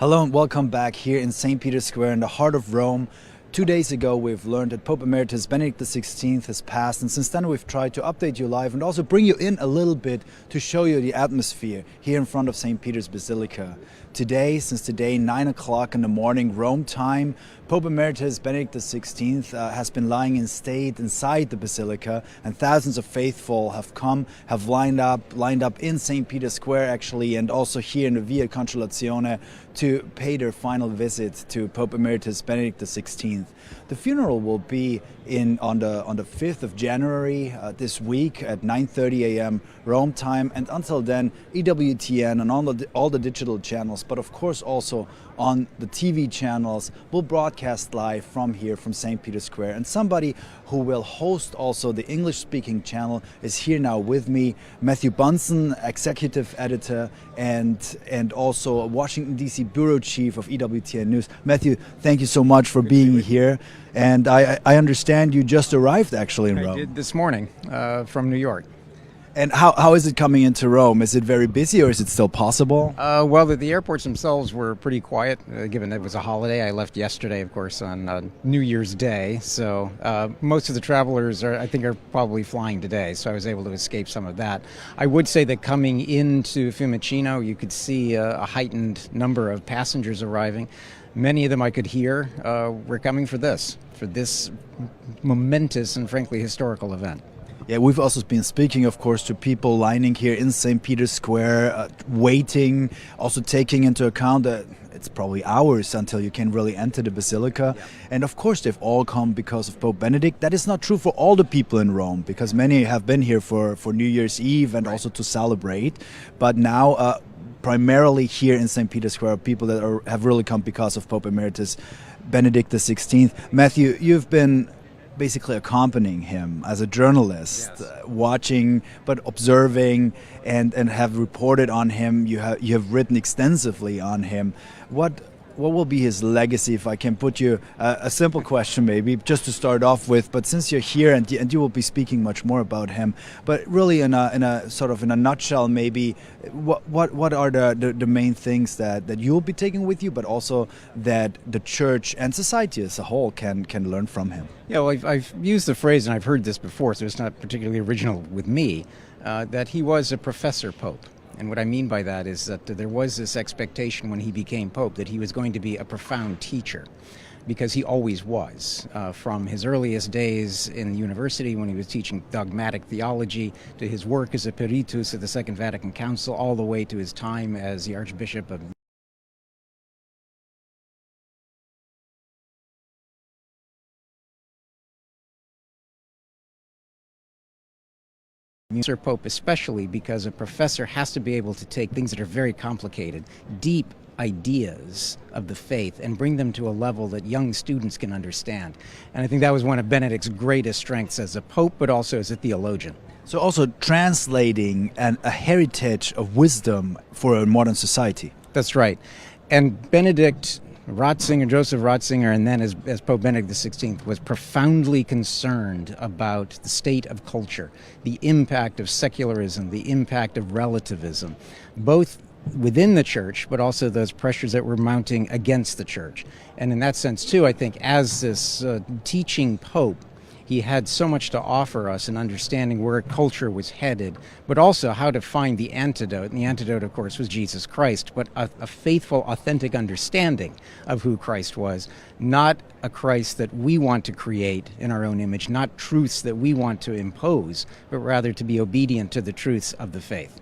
Hello and welcome back here in St. Peter's Square in the heart of Rome. 2 days ago we've learned that Pope Emeritus Benedict XVI has passed, and since then we've tried to update you live and also bring you in a little bit to show you the atmosphere here in front of St. Peter's Basilica. Since today, 9 o'clock in the morning, Rome time, Pope Emeritus Benedict XVI has been lying in state inside the Basilica, and thousands of faithful have lined up in St. Peter's Square actually, and also here in the Via Consolazione to pay their final visit to Pope Emeritus Benedict XVI. The funeral will be on the 5th of January this week at 9:30 a.m. Rome time, and until then EWTN and all the digital channels, but of course also on the TV channels, will broadcast live from here, from St. Peter's Square. And somebody who will host also the English-speaking channel is here now with me, Matthew Bunson, executive editor and also a Washington DC bureau chief of EWTN News. Matthew, thank you so much for being here. And I understand you just arrived actually in Rome. I did this morning from New York. And how is it coming into Rome? Is it very busy or is it still possible? Well, the airports themselves were pretty quiet, given it was a holiday. I left yesterday, of course, on New Year's Day. So most of the travelers I think are probably flying today, so I was able to escape some of that. I would say that coming into Fiumicino, you could see a heightened number of passengers arriving. Many of them I could hear were coming for this momentous and frankly historical event. Yeah, we've also been speaking, of course, to people lining here in St. Peter's Square, waiting, also taking into account that it's probably hours until you can really enter the Basilica. Yeah. And of course, they've all come because of Pope Benedict. That is not true for all the people in Rome, because many have been here for New Year's Eve and also to celebrate. But now, primarily here in St. Peter's Square, people that have really come because of Pope Emeritus Benedict XVI. Matthew, you've been basically accompanying him as a journalist, yes. Watching but observing and have reported on him. You have written extensively on him. What will be his legacy, if I can put you a simple question maybe just to start off with, but since you're here and you will be speaking much more about him, but really in a sort of in a nutshell maybe, what are the main things that you'll be taking with you, but also that the church and society as a whole can learn from him? Yeah, well, I've used the phrase, and I've heard this before, so it's not particularly original with me, that he was a professor pope. And what I mean by that is that there was this expectation when he became Pope that he was going to be a profound teacher, because he always was. From his earliest days in university when he was teaching dogmatic theology, to his work as a Peritus at the Second Vatican Council, all the way to his time as the Archbishop of Pope, especially because a professor has to be able to take things that are very complicated, deep ideas of the faith, and bring them to a level that young students can understand. And I think that was one of Benedict's greatest strengths as a pope, but also as a theologian. So also translating a heritage of wisdom for a modern society. That's right. And Joseph Ratzinger, and then as Pope Benedict XVI, was profoundly concerned about the state of culture, the impact of secularism, the impact of relativism, both within the church, but also those pressures that were mounting against the church. And in that sense, too, I think as this teaching pope, he had so much to offer us in understanding where culture was headed, but also how to find the antidote. And the antidote, of course, was Jesus Christ, but a faithful, authentic understanding of who Christ was, not a Christ that we want to create in our own image, not truths that we want to impose, but rather to be obedient to the truths of the faith.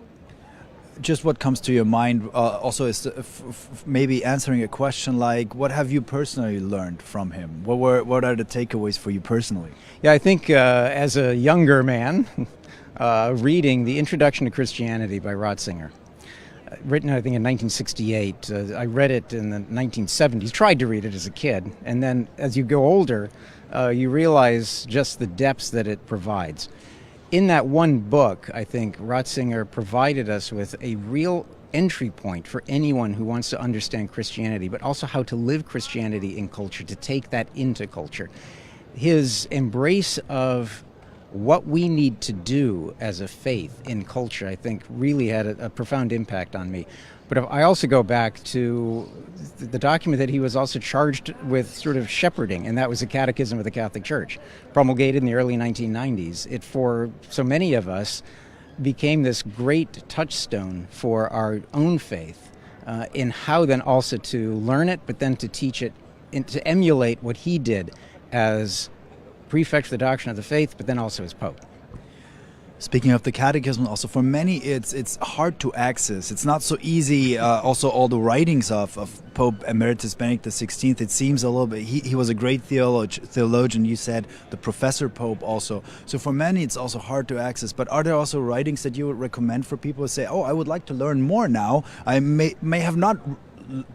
Just what comes to your mind also is maybe answering a question like, what have you personally learned from him? What are the takeaways for you personally? Yeah, I think as a younger man, reading The Introduction to Christianity by Ratzinger, written I think in 1968, I read it in the 1970s, tried to read it as a kid, and then as you go older, you realize just the depths that it provides. In that one book, I think Ratzinger provided us with a real entry point for anyone who wants to understand Christianity, but also how to live Christianity in culture, to take that into culture. His embrace of what we need to do as a faith in culture, I think really had a profound impact on me. But if I also go back to the document that he was also charged with sort of shepherding, and that was the Catechism of the Catholic Church, promulgated in the early 1990s. It, for so many of us, became this great touchstone for our own faith in how then also to learn it, but then to teach it, and to emulate what he did as prefect for the doctrine of the faith, but then also as Pope. Speaking of the catechism, also for many it's hard to access. It's not so easy. Also, all the writings of Pope Emeritus Benedict XVI, it seems a little bit. He was a great theologian. You said the Professor Pope also. So for many, it's also hard to access. But are there also writings that you would recommend for people who say, "Oh, I would like to learn more now. I may have not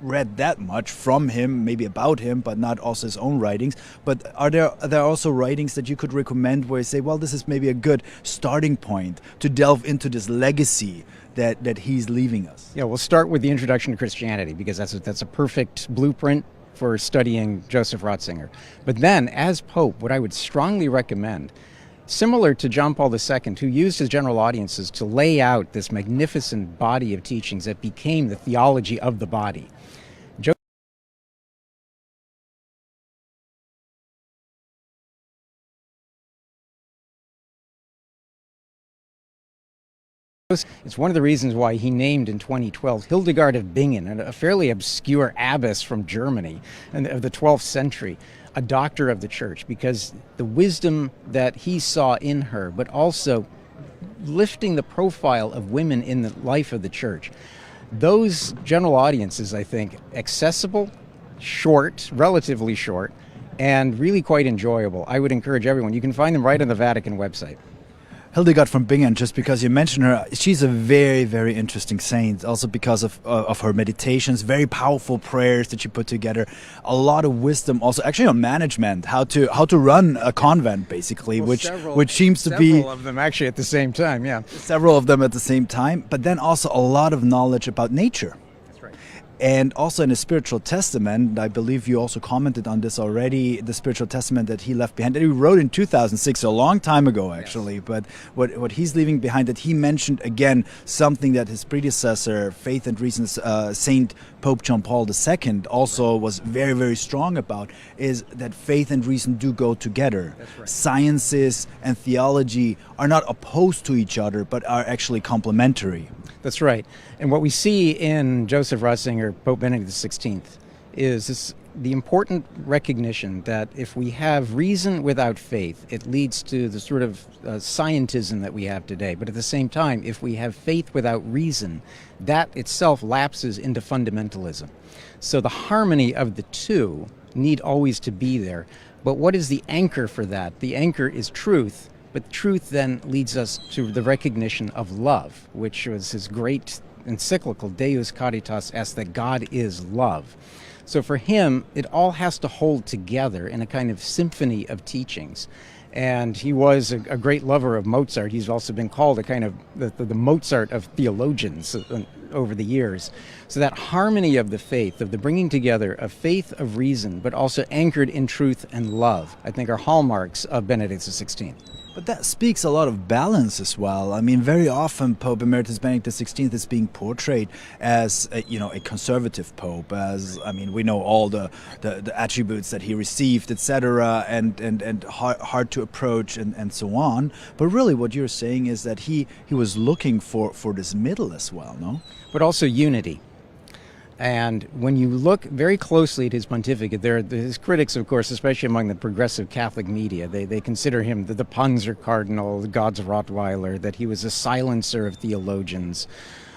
read that much from him, maybe about him, but not also his own writings." But are there also writings that you could recommend where you say, well, this is maybe a good starting point to delve into this legacy that he's leaving us? Yeah, we'll start with the Introduction to Christianity, because that's a perfect blueprint for studying Joseph Ratzinger. But then, as Pope, what I would strongly recommend, similar to John Paul II, who used his general audiences to lay out this magnificent body of teachings that became the theology of the body. It's one of the reasons why he named in 2012 Hildegard of Bingen, a fairly obscure abbess from Germany of the 12th century, a doctor of the church, because the wisdom that he saw in her, but also lifting the profile of women in the life of the church. Those general audiences, I think, accessible, short, relatively short, and really quite enjoyable. I would encourage everyone. You can find them right on the Vatican website. Hildegard from Bingen, just because you mentioned her, she's a very, very interesting saint, also because of her meditations, very powerful prayers that she put together, a lot of wisdom, also actually on management, how to run a convent, basically, well, which seems to be several of them actually at the same time, yeah. Several of them at the same time, but then also a lot of knowledge about nature. And also in the Spiritual Testament, I believe you also commented on this already, the Spiritual Testament that he left behind, that he wrote in 2006, so a long time ago actually, yes. But what he's leaving behind, that he mentioned again something that his predecessor, Faith and Reason, Saint Pope John Paul II also was very, very strong about, is that faith and reason do go together. That's right. Sciences and theology are not opposed to each other, but are actually complementary. That's right. And what we see in Joseph Ratzinger, Pope Benedict XVI, is the important recognition that if we have reason without faith, it leads to the sort of scientism that we have today. But at the same time, if we have faith without reason, that itself lapses into fundamentalism. So the harmony of the two need always to be there. But what is the anchor for that? The anchor is truth. But truth then leads us to the recognition of love, which was his great encyclical, Deus Caritas Est, that God is love. So for him, it all has to hold together in a kind of symphony of teachings. And he was a great lover of Mozart. He's also been called a kind of the Mozart of theologians over the years. So that harmony of the faith, of the bringing together of faith of reason, but also anchored in truth and love, I think are hallmarks of Benedict XVI. But that speaks a lot of balance as well. I mean, very often Pope Emeritus Benedict XVI is being portrayed as a conservative pope. As we know all the attributes that he received, etc., and hard to approach and so on. But really, what you're saying is that he was looking for this middle as well, no? But also unity. And when you look very closely at his pontificate, there are his critics, of course, especially among the progressive Catholic media, they consider him the Panzer Cardinal, God's Rottweiler, that he was a silencer of theologians.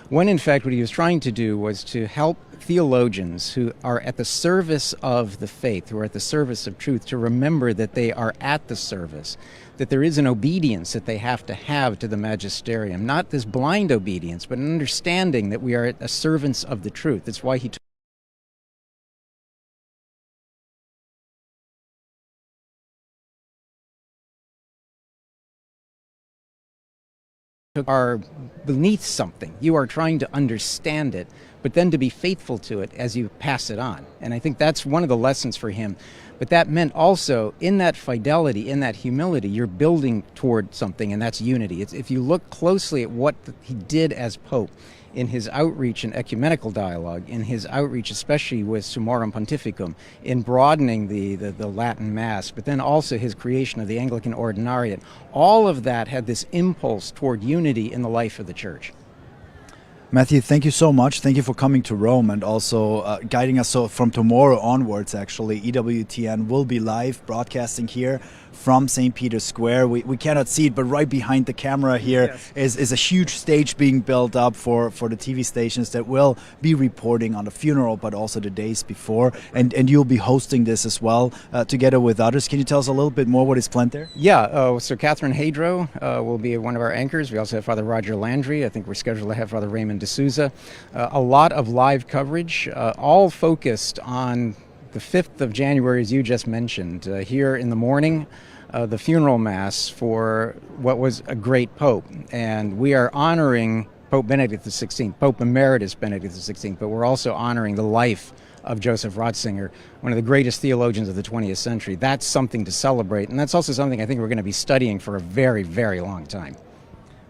When in fact what he was trying to do was to help theologians who are at the service of the faith, who are at the service of truth, to remember that they are at the service, that there is an obedience that they have to the magisterium, not this blind obedience, but an understanding that we are a servants of the truth. That's why he are beneath something. You are trying to understand it, but then to be faithful to it as you pass it on. And I think that's one of the lessons for him. But that meant also, in that fidelity, in that humility, you're building toward something, and that's unity. If you look closely at what he did as Pope, in his outreach and ecumenical dialogue, in his outreach especially with Summorum Pontificum, in broadening the Latin Mass, but then also his creation of the Anglican Ordinariate, all of that had this impulse toward unity in the life of the Church. Matthew, thank you so much. Thank you for coming to Rome and also guiding us. So from tomorrow onwards, actually, EWTN will be live broadcasting here from St. Peter's Square. We cannot see it, but right behind the camera here is a huge stage being built up for the TV stations that will be reporting on the funeral, but also the days before. And you'll be hosting this as well, together with others. Can you tell us a little bit more what is planned there? Yeah, so Catherine Hadro will be one of our anchors. We also have Father Roger Landry. I think we're scheduled to have Father Raymond D'Souza. A lot of live coverage, all focused on the 5th of January, as you just mentioned. Here in the morning, the funeral mass for what was a great pope. And we are honoring Pope Benedict XVI, Pope Emeritus Benedict XVI, but we're also honoring the life of Joseph Ratzinger, one of the greatest theologians of the 20th century. That's something to celebrate, and that's also something I think we're going to be studying for a very, very long time.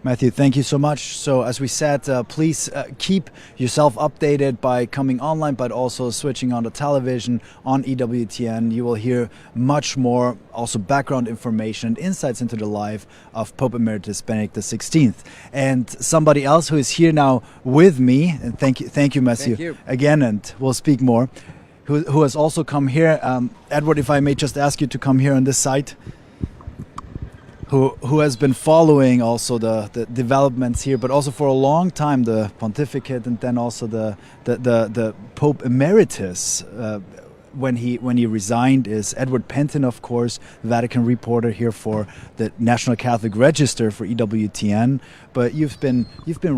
Matthew, thank you so much. So as we said, please keep yourself updated by coming online, but also switching on the television on EWTN. You will hear much more, also background information and insights into the life of Pope Emeritus Benedict XVI. And somebody else who is here now with me, and thank you, Matthew, thank you again, and we'll speak more, who has also come here. Edward, if I may just ask you to come here on this side. Who has been following also the developments here, but also for a long time the pontificate, and then also the Pope Emeritus when he resigned is Edward Penton, of course, Vatican reporter here for the National Catholic Register for EWTN. But you've been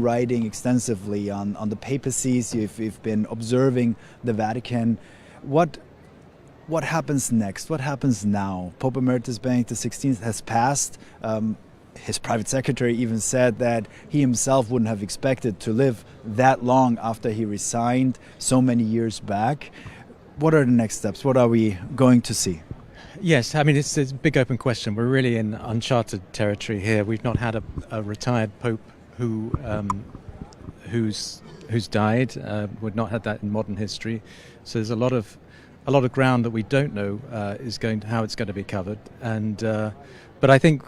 writing extensively on the papacies. You've been observing the Vatican. What happens next? What happens now? Pope Emeritus Benedict XVI has passed. His private secretary even said that he himself wouldn't have expected to live that long after he resigned so many years back. What are the next steps? What are we going to see? Yes, I mean, it's a big open question. We're really in uncharted territory here. We've not had a retired pope who's died. We've not had that in modern history. So there's a lot of ground that we don't know how it's going to be covered, but I think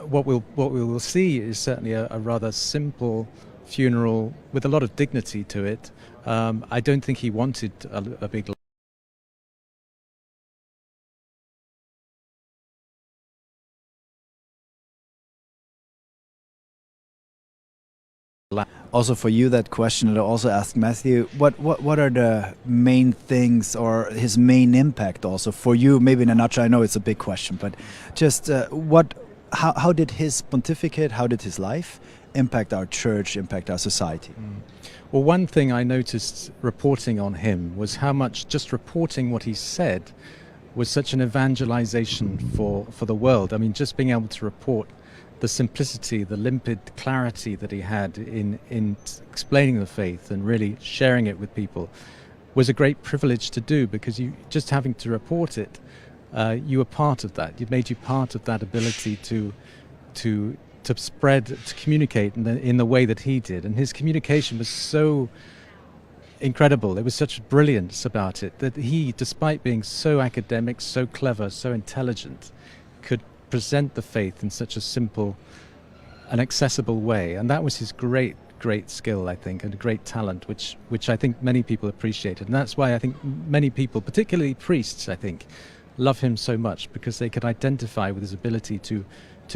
what we will see is certainly a rather simple funeral with a lot of dignity to it. I don't think he wanted a big. Also for you, that question that I also asked Matthew, what are the main things or his main impact also for you? Maybe in a nutshell, I know it's a big question, but just how did his pontificate, how did his life impact our church, impact our society? Well, one thing I noticed reporting on him was how much just reporting what he said was such an evangelization for the world. I mean, just being able to report the simplicity, the limpid clarity that he had in explaining the faith and really sharing it with people was a great privilege to do, because you just having to report it, you were part of that. It made you part of that ability to spread, to communicate in the way that he did. And his communication was so incredible. There was such brilliance about it that he, despite being so academic, so clever, so intelligent, could present the faith in such a simple and accessible way. And that was his great skill, I think, and a great talent, which I think many people appreciated. And that's why I think many people, particularly priests, I think, love him so much, because they could identify with his ability to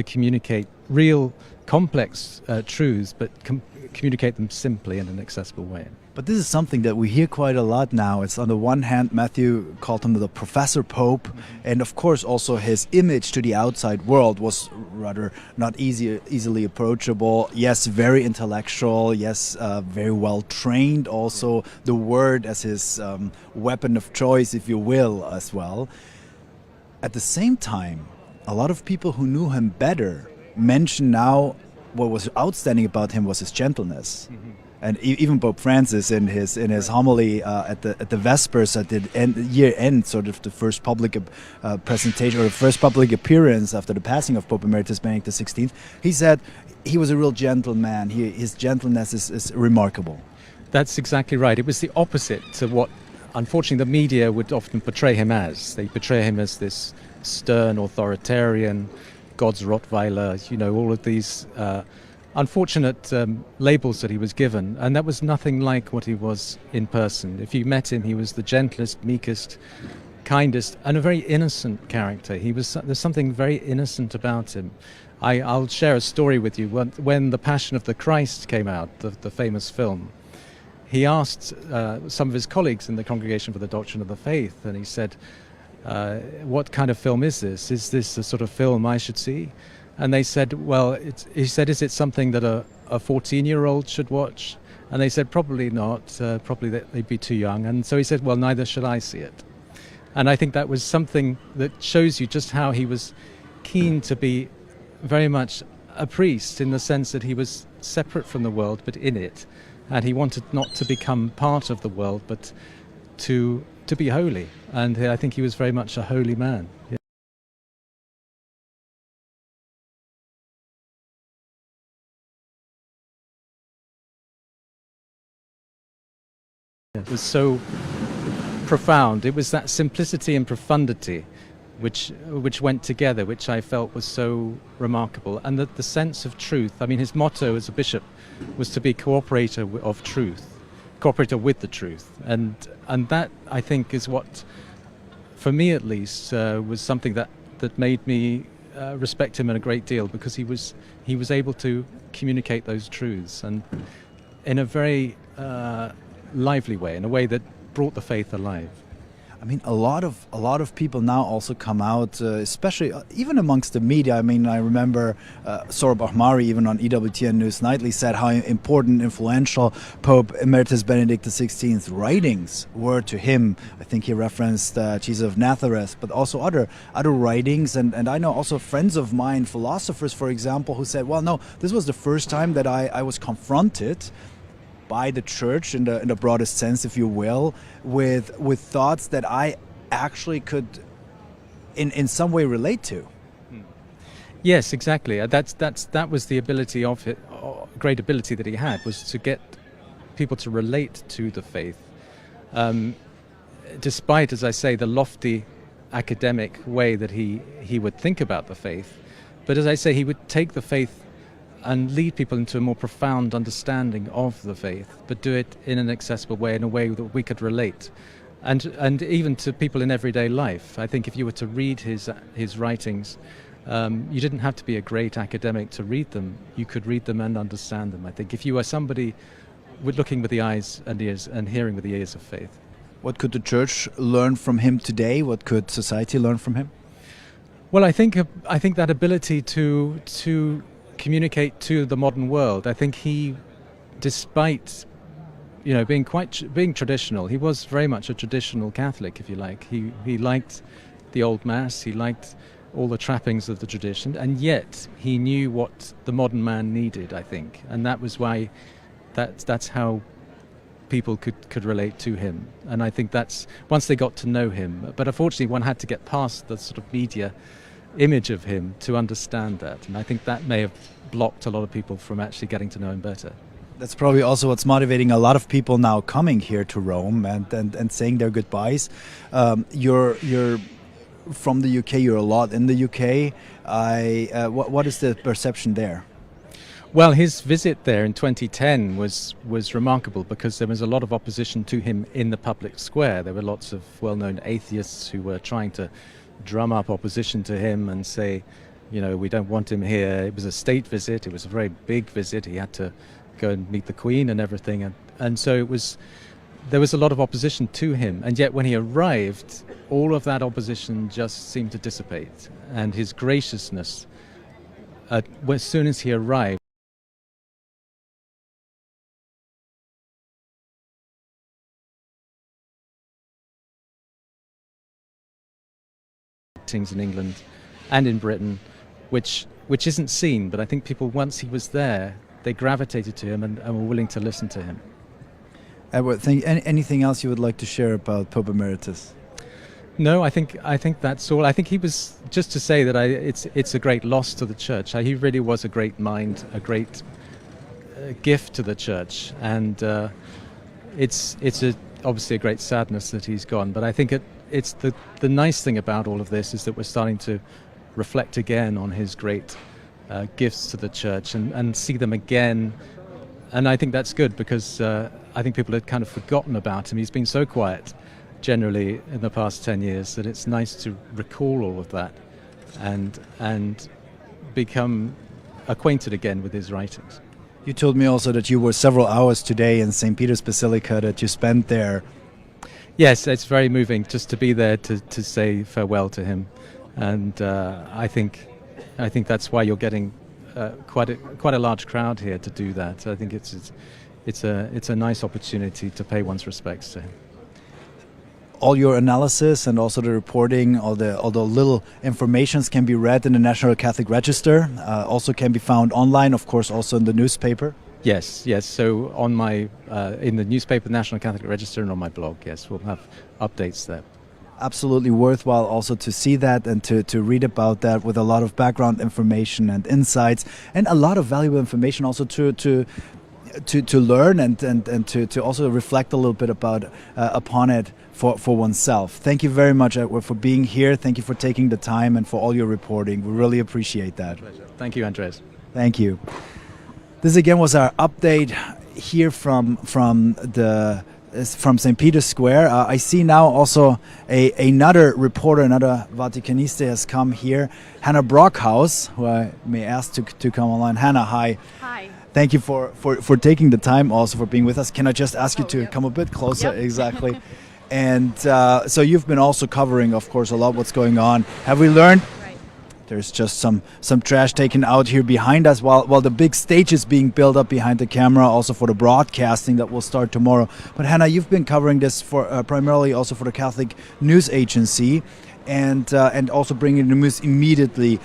communicate real complex truths, but communicate them simply in an accessible way. But this is something that we hear quite a lot now. It's on the one hand, Matthew called him the Professor Pope, and of course also his image to the outside world was rather not easily approachable. Yes, very intellectual. Yes, very well trained. Also, the word as his weapon of choice, if you will, as well. At the same time, a lot of people who knew him better mention now what was outstanding about him was his gentleness. And even Pope Francis in his homily at the Vespers at the year end, sort of the first public presentation or the first public appearance after the passing of Pope Emeritus Benedict XVI, he said he was a real gentleman. His gentleness is remarkable. That's exactly right. It was the opposite to what, unfortunately, the media would often portray him as. They portray him as this stern authoritarian, God's Rottweiler, all of these unfortunate labels that he was given, and that was nothing like what he was in person. If you met him, he was the gentlest, meekest, kindest, and a very innocent character. There's something very innocent about him. I'll share a story with you. When The Passion of the Christ came out, the famous film, he asked some of his colleagues in the Congregation for the Doctrine of the Faith, and he said, what kind of film is this? Is this the sort of film I should see? And they said, well, he said, is it something that a 14-year-old should watch? And they said, probably not, probably they'd be too young. And so he said, well, neither should I see it. And I think that was something that shows you just how he was keen to be very much a priest, in the sense that he was separate from the world, but in it. And he wanted not to become part of the world, but to be holy. And I think he was very much a holy man. Yeah. It was so profound. It was that simplicity and profundity which went together, which I felt was so remarkable. And the sense of truth. I mean, his motto as a bishop was to be cooperator of truth, cooperator with the truth. And that, I think, is what, for me at least, was something that made me respect him a great deal, because he was able to communicate those truths, and in a very lively way, in a way that brought the faith alive. I mean, a lot of people now also come out, especially even amongst the media. I mean, I remember Sorab Ahmari, even on EWTN News Nightly, said how important, influential Pope Emeritus Benedict XVI's writings were to him. I think he referenced Jesus of Nazareth, but also other writings. And I know also friends of mine, philosophers, for example, who said, well, no, this was the first time that I was confronted by the church, in the broadest sense, if you will, with thoughts that I actually could in some way relate to. Yes, exactly. That was the ability of it, great ability that he had, was to get people to relate to the faith, despite, as I say, the lofty academic way that he would think about the faith. But as I say, he would take the faith and lead people into a more profound understanding of the faith, but do it in an accessible way, in a way that we could relate, and even to people in everyday life. I think if you were to read his writings, you didn't have to be a great academic to read them. You could read them and understand them. I think if you were somebody looking with the eyes and ears and hearing with the ears of faith. What could the church learn from him today? What could society learn from him? Well, I think that ability to communicate to the modern world. I think he, despite being traditional, he was very much a traditional Catholic, if you like. He liked the old Mass, he liked all the trappings of the tradition, and yet he knew what the modern man needed, I think, and that was why that's how people could relate to him. And I think that's once they got to know him. But unfortunately, one had to get past the sort of media image of him to understand that, and I think that may have blocked a lot of people from actually getting to know him better. That's probably also what's motivating a lot of people now coming here to Rome and saying their goodbyes. You're from the UK. You're a lot in the UK. What is the perception there? Well, his visit there in 2010 was remarkable, because there was a lot of opposition to him in the public square. There were lots of well-known atheists who were trying to drum up opposition to him and say, we don't want him here. It was a state visit. It was a very big visit. He had to go and meet the Queen and everything. And so there was a lot of opposition to him. And yet when he arrived, all of that opposition just seemed to dissipate. And his graciousness, as soon as he arrived, in England and in Britain, which isn't seen, but I think people, once he was there, they gravitated to him and were willing to listen to him. Edward, anything else you would like to share about Pope Emeritus? No, I think that's all. I think he was, just to say that it's a great loss to the church. He really was a great mind, a great gift to the church, and it's obviously a great sadness that he's gone. But I think it's the nice thing about all of this is that we're starting to reflect again on his great gifts to the church and see them again. And I think that's good, because I think people had kind of forgotten about him. He's been so quiet generally in the past 10 years that it's nice to recall all of that and become acquainted again with his writings. You told me also that you were several hours today in St. Peter's Basilica that you spent there. Yes, it's very moving just to be there to say farewell to him, and I think that's why you're getting quite a large crowd here to do that. I think it's a nice opportunity to pay one's respects to him. All your analysis and also the reporting, all the little informations can be read in the National Catholic Register. Also can be found online, of course, also in the newspaper. Yes. So on my in the newspaper, National Catholic Register, and on my blog, yes, we'll have updates there. Absolutely worthwhile also to see that and to read about that, with a lot of background information and insights, and a lot of valuable information also to learn and to also reflect a little bit upon it for oneself. Thank you very much, Edward, for being here. Thank you for taking the time and for all your reporting. We really appreciate that. Pleasure. Thank you, Andreas. Thank you. This again was our update here from St. Peter's Square. I see now also another reporter, another Vaticanista has come here, Hannah Brockhaus, who I may ask to come online. Hannah, hi. Hi. Thank you for taking the time, also for being with us. Can I just ask you to come a bit closer? Yep. Exactly. And so you've been also covering, of course, a lot what's going on. Have we learned? Right. There's just some trash taken out here behind us while the big stage is being built up behind the camera, also for the broadcasting that will start tomorrow. But Hannah, you've been covering this for primarily also for the Catholic News Agency, and also bringing the news immediately.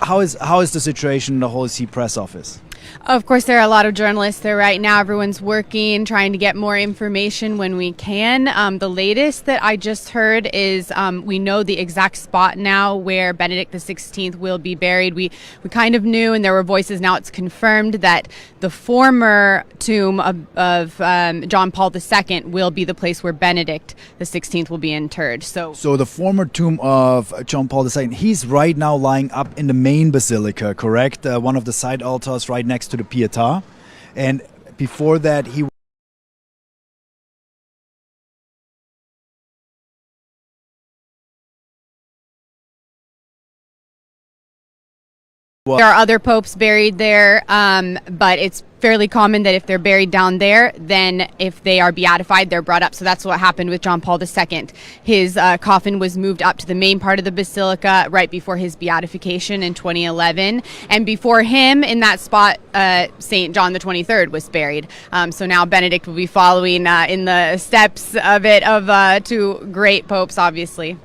How is the situation in the Holy See press office? Of course, there are a lot of journalists there right now. Everyone's working, trying to get more information when we can. The latest that I just heard is we know the exact spot now where Benedict XVI will be buried. We kind of knew, and there were voices. Now it's confirmed that the former tomb of John Paul II will be the place where Benedict XVI will be interred. So the former tomb of John Paul II, he's right now lying up in the main basilica, correct? One of the side altars right next to the Pietà, and before that he there are other popes buried there, but it's fairly common that if they're buried down there, then if they are beatified, they're brought up. So that's what happened with John Paul II. His coffin was moved up to the main part of the basilica right before his beatification in 2011. And before him, in that spot, St. John the 23rd was buried. So now Benedict will be following in the steps of two great popes, obviously.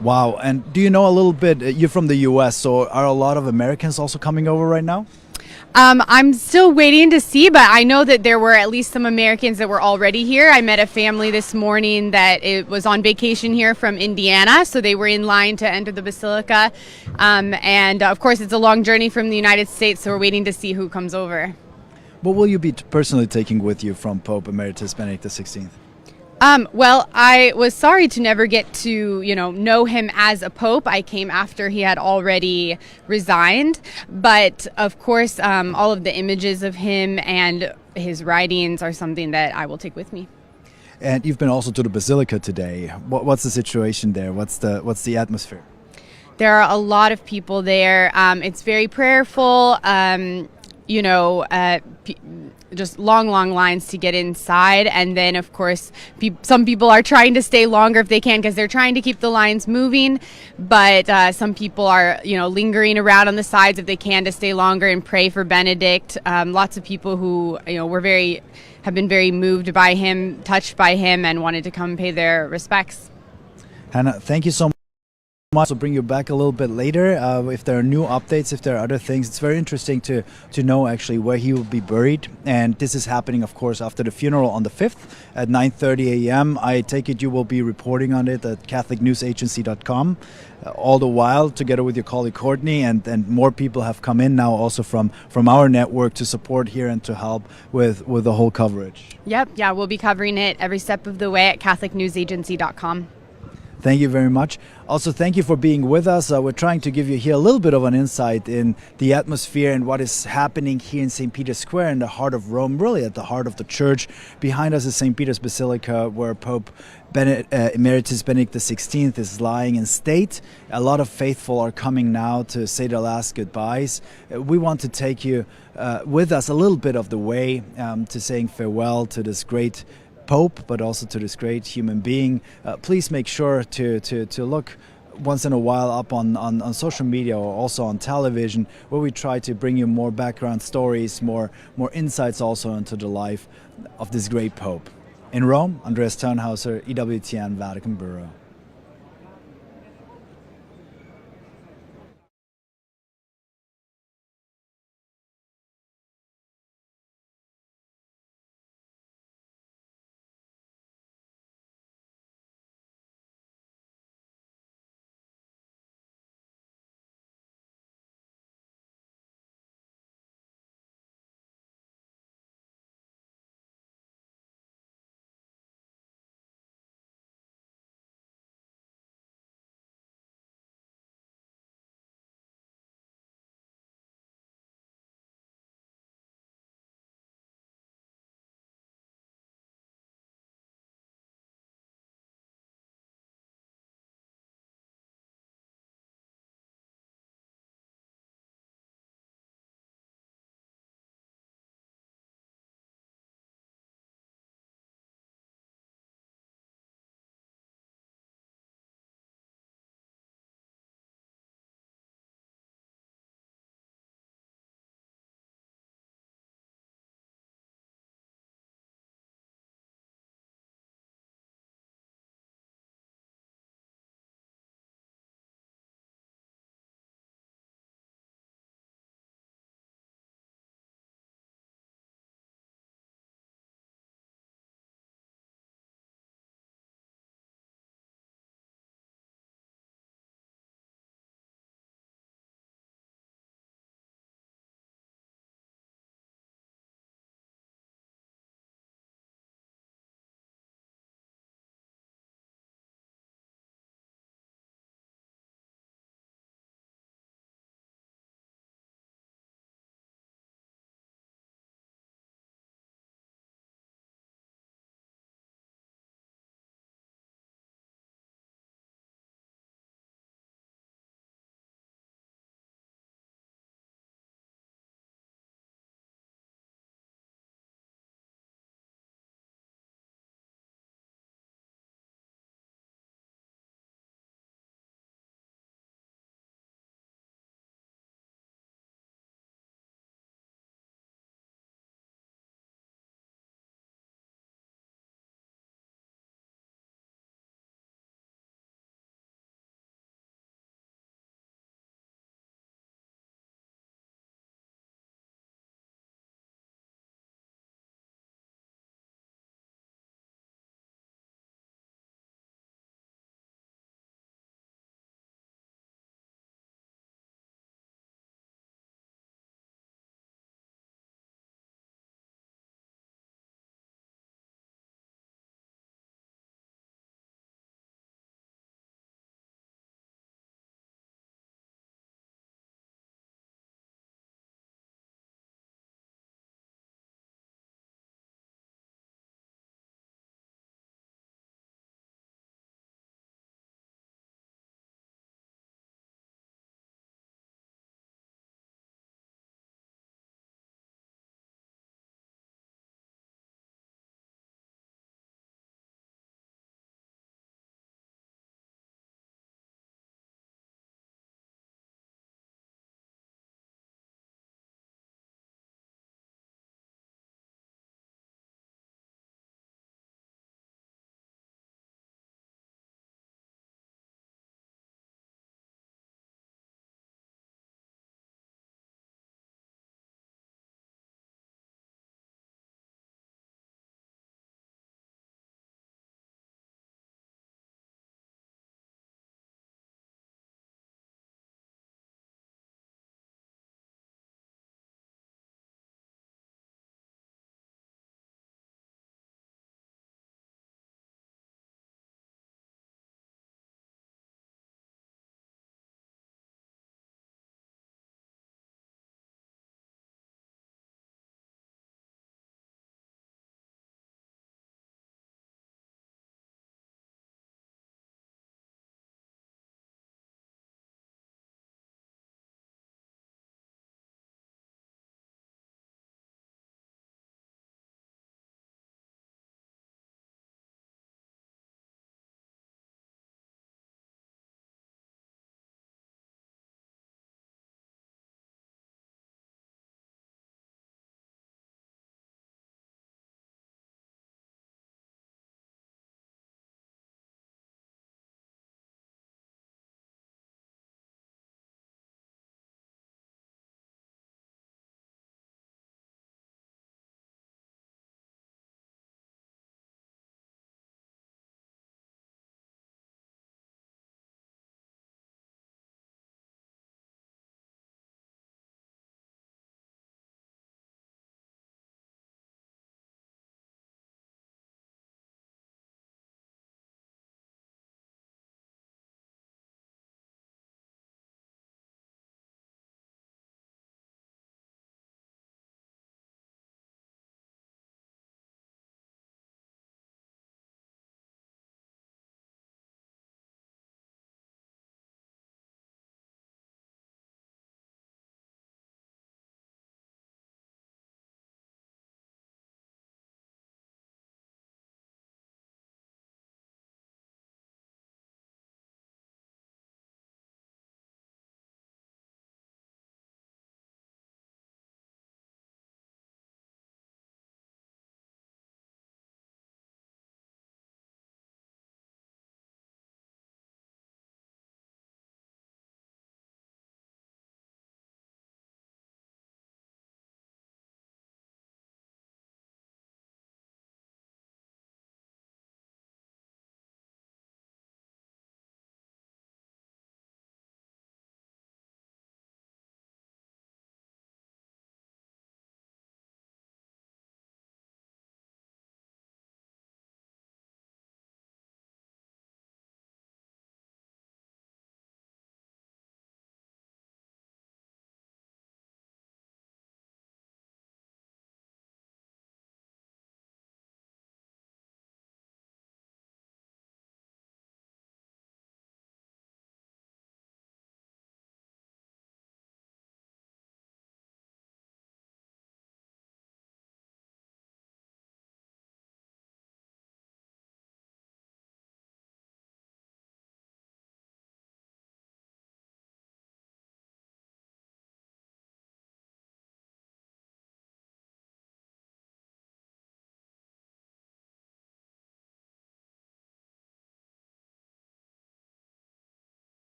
Wow. And do you know a little bit, you're from the US, so are a lot of Americans also coming over right now? I'm still waiting to see, but I know that there were at least some Americans that were already here. I met a family this morning that it was on vacation here from Indiana, so they were in line to enter the Basilica. And of course, it's a long journey from the United States, so we're waiting to see who comes over. What will you be personally taking with you from Pope Emeritus Benedict XVI? Well, I was sorry to never get to, know him as a pope. I came after he had already resigned. But of course, all of the images of him and his writings are something that I will take with me. And you've been also to the Basilica today. What's the situation there? What's the atmosphere? There are a lot of people there. It's very prayerful. Just long lines to get inside, and then of course some people are trying to stay longer if they can because they're trying to keep the lines moving, but some people are lingering around on the sides if they can to stay longer and pray for Benedict. Lots of people who have been very moved by him, touched by him, and wanted to come pay their respects. Hannah, thank you so much. We'll bring you back a little bit later if there are new updates, if there are other things. It's very interesting to know actually where he will be buried, and this is happening of course after the funeral on the 5th at 9:30 a.m. I take it you will be reporting on it at catholicnewsagency.com all the while together with your colleague Courtney, and more people have come in now also from our network to support here and to help with the whole coverage. Yep, yeah, we'll be covering it every step of the way at catholicnewsagency.com. Thank you very much. Also, thank you for being with us. We're trying to give you here a little bit of an insight in the atmosphere and what is happening here in St. Peter's Square in the heart of Rome, really at the heart of the church. Behind us is St. Peter's Basilica, where Pope Emeritus Benedict XVI is lying in state. A lot of faithful are coming now to say their last goodbyes. We want to take you with us a little bit of the way to saying farewell to this great Pope, but also to this great human being. Please make sure to look once in a while up on social media or also on television, where we try to bring you more background stories, more insights also into the life of this great Pope. In Rome, Andreas Turnhauser, EWTN Vatican Bureau.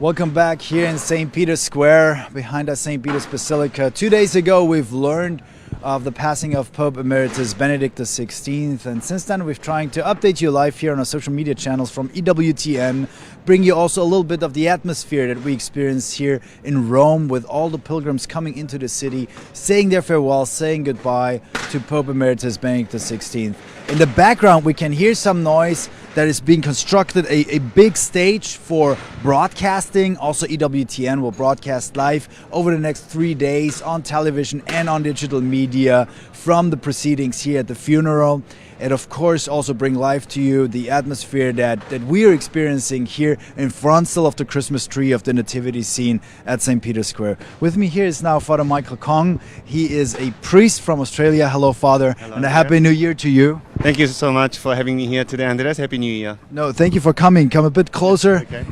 Welcome back here in St. Peter's Square, behind us St. Peter's Basilica. 2 days ago we've learned of the passing of Pope Emeritus Benedict XVI, and since then we've trying to update you live here on our social media channels from EWTN, bring you also a little bit of the atmosphere that we experience here in Rome with all the pilgrims coming into the city, saying their farewell, saying goodbye to Pope Emeritus Benedict XVI. In the background we can hear some noise that is being constructed, a big stage for broadcasting. Also EWTN will broadcast live over the next 3 days on television and on digital media from the proceedings here at the funeral. And of course also bring live to you the atmosphere that we are experiencing here in front still of the Christmas tree of the nativity scene at St. Peter's Square. With me here is now Father Michael Kong. He is a priest from Australia. Hello, Father. Hello, and a Happy New Year to you. Thank you so much for having me here today, Andreas. Happy New Year. No, thank you for coming. Come a bit closer. Okay.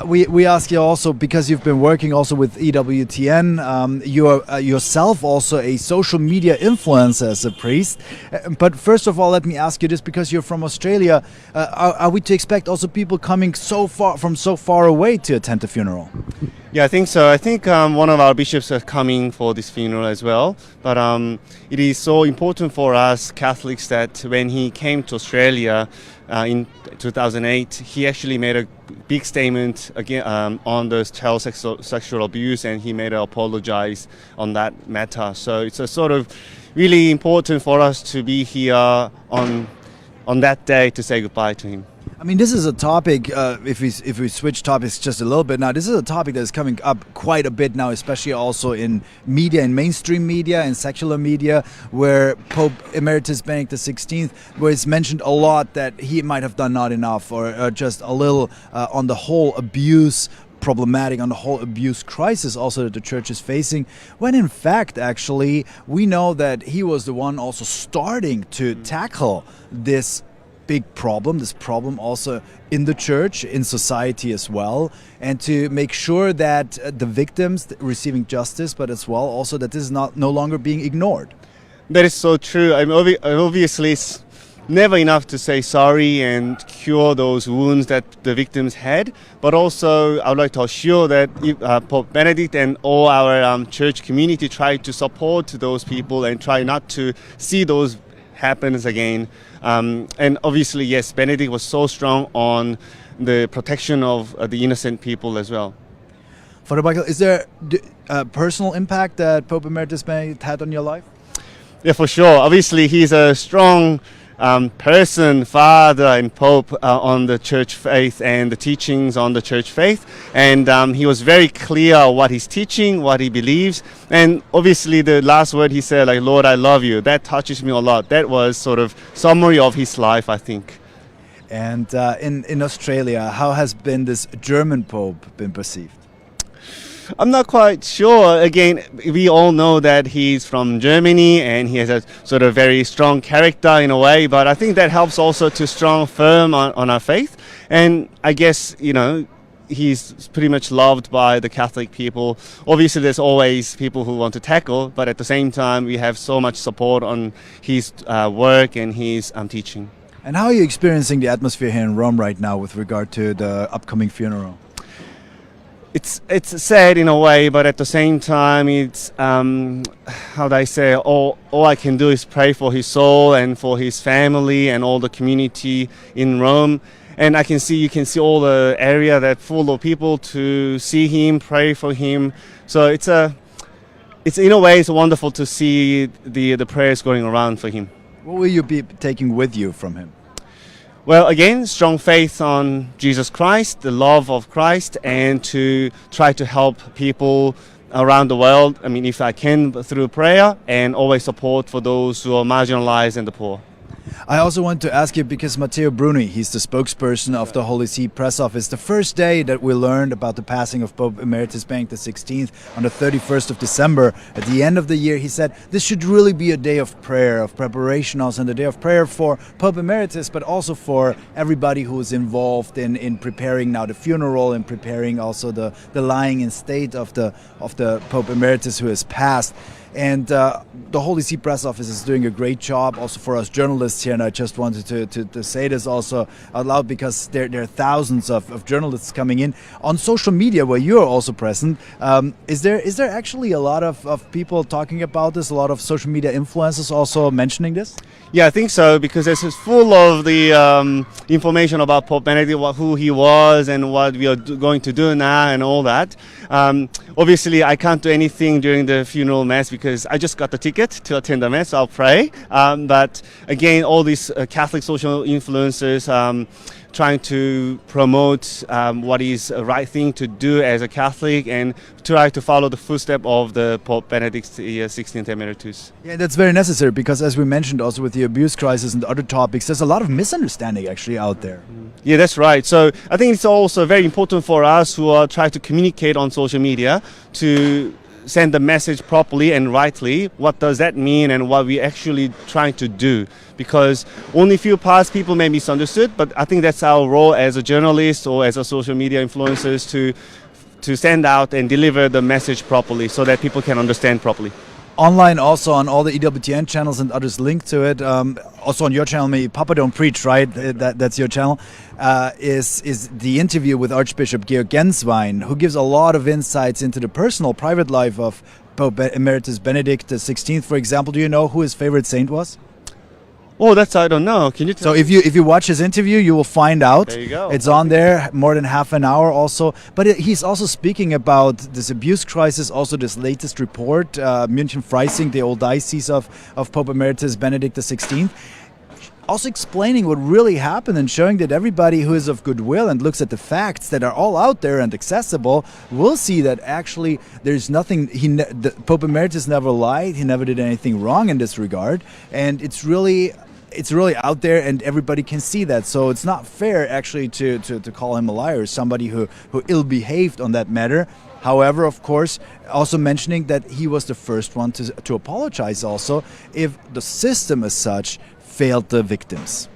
We ask you also, because you've been working also with EWTN, you are yourself also a social media influencer as a priest. But first of all, let me ask you this, because you're from Australia, are we to expect also people coming so far away to attend the funeral? Yeah, I think so. I think one of our bishops are coming for this funeral as well. But it is so important for us Catholics that when he came to Australia in 2008, he actually made a big statement again on the child sexual abuse, and he made an apologize on that matter. So it's a sort of really important for us to be here on that day to say goodbye to him. I mean, this is a topic, if we switch topics just a little bit now, this is a topic that is coming up quite a bit now, especially also in media, in mainstream media and secular media, where Pope Emeritus Benedict XVI, where it's mentioned a lot that he might have done not enough, or just a little on the whole abuse problematic, on the whole abuse crisis also that the church is facing, when in fact actually we know that he was the one also starting to tackle this big problem, this problem also in the church, in society as well, and to make sure that the victims receiving justice, but as well also that this is no longer being ignored. That is so true. Obviously it's never enough to say sorry and cure those wounds that the victims had, but also I would like to assure that Pope Benedict and all our church community try to support those people and try not to see those happens again. And obviously, yes, Benedict was so strong on the protection of the innocent people as well. Father Michael, is there a personal impact that Pope Emeritus Benedict had on your life? Yeah, for sure. Obviously, he's a strong person, father and pope on the church faith and the teachings on the church faith, and he was very clear what he's teaching, what he believes, and obviously the last word he said, like, Lord, I love you, that touches me a lot. That was sort of summary of his life, I think. And in Australia, how has been this German pope been perceived? I'm not quite sure. Again, we all know that he's from Germany and he has a sort of very strong character in a way, but I think that helps also to firm on our faith. And I guess, you know, he's pretty much loved by the Catholic people. Obviously, there's always people who want to tackle, but at the same time, we have so much support on his work and his teaching. And how are you experiencing the atmosphere here in Rome right now with regard to the upcoming funeral? It's sad in a way, but at the same time, it's how do I say? All I can do is pray for his soul and for his family and all the community in Rome. And you can see all the area that full of people to see him, pray for him. So it's in a way it's wonderful to see the prayers going around for him. What will you be taking with you from him? Well, again, strong faith on Jesus Christ, the love of Christ, and to try to help people around the world. I mean, if I can, through prayer, and always support for those who are marginalized and the poor. I also want to ask you, because Matteo Bruni, he's the spokesperson of the Holy See press office. The first day that we learned about the passing of Pope Emeritus Benedict XVI on the 31st of December, at the end of the year, he said this should really be a day of prayer, of preparation also, and a day of prayer for Pope Emeritus, but also for everybody who is involved in preparing now the funeral and preparing also the lying in state of the Pope Emeritus who has passed. And the Holy See Press Office is doing a great job also for us journalists here, and I just wanted to say this also out loud, because there are thousands of journalists coming in on social media where you're also present. Is there actually a lot of people talking about this, a lot of social media influencers also mentioning this? Yeah, I think so, because this is full of the information about Pope Benedict, who he was and what we are going to do now and all that. Obviously, I can't do anything during the funeral mass because I just got the ticket to attend the mass, so I'll pray. But again, all these Catholic social influencers trying to promote what is a right thing to do as a Catholic and try to follow the footsteps of the Pope Benedict XVI Emeritus. Yeah, that's very necessary, because as we mentioned also with the abuse crisis and other topics, there's a lot of misunderstanding actually out there. Yeah, that's right. So I think it's also very important for us who are trying to communicate on social media to send the message properly and rightly. What does that mean and what we're actually trying to do? Because only few parts people may misunderstood, but I think that's our role as a journalist or as a social media influencers to send out and deliver the message properly so that people can understand properly. Online also on all the EWTN channels and others linked to it. Also on your channel, maybe Papa Don't Preach, right? That's your channel. Is the interview with Archbishop Georg Genswein, who gives a lot of insights into the personal, private life of Pope Emeritus Benedict XVI, for example. Do you know who his favorite saint was? Oh, that's I don't know. Can you tell? So if you watch his interview, you will find out. There you go. It's on there, more than half an hour also. But he's also speaking about this abuse crisis, also this latest report, München Freising, the old diocese of Pope Emeritus Benedict XVI. Also explaining what really happened and showing that everybody who is of goodwill and looks at the facts that are all out there and accessible will see that actually there's nothing, the Pope Emeritus never lied, he never did anything wrong in this regard, and it's really out there and everybody can see that. So it's not fair actually to call him a liar, somebody who ill-behaved on that matter. However, of course, also mentioning that he was the first one to apologize also if the system as such failed the victims.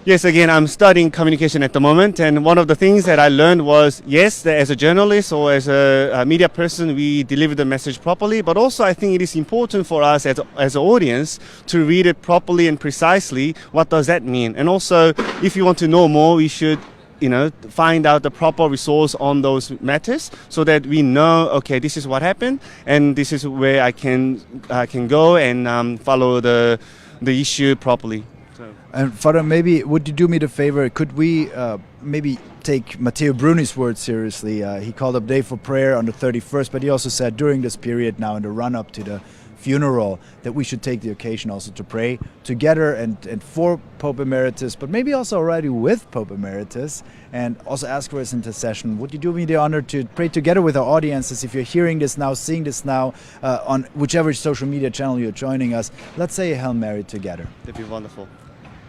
Yes, again, I'm studying communication at the moment, and one of the things that I learned was, yes, that as a journalist or as a media person, we deliver the message properly, but also I think it is important for us as an audience to read it properly and precisely. What does that mean? And also, if you want to know more, we should find out the proper resource on those matters so that we know, okay, this is what happened, and this is where I can go and follow the issue properly. And Father, maybe would you do me the favor? Could we maybe take Matteo Bruni's words seriously? He called up day for prayer on the 31st, but he also said during this period now in the run-up to the funeral that we should take the occasion also to pray together and for Pope Emeritus, but maybe also already with Pope Emeritus, and also ask for his intercession. Would you do me the honor to pray together with our audiences? If you're hearing this now, seeing this now on whichever social media channel you're joining us, let's say a Hail Mary together. That'd be wonderful.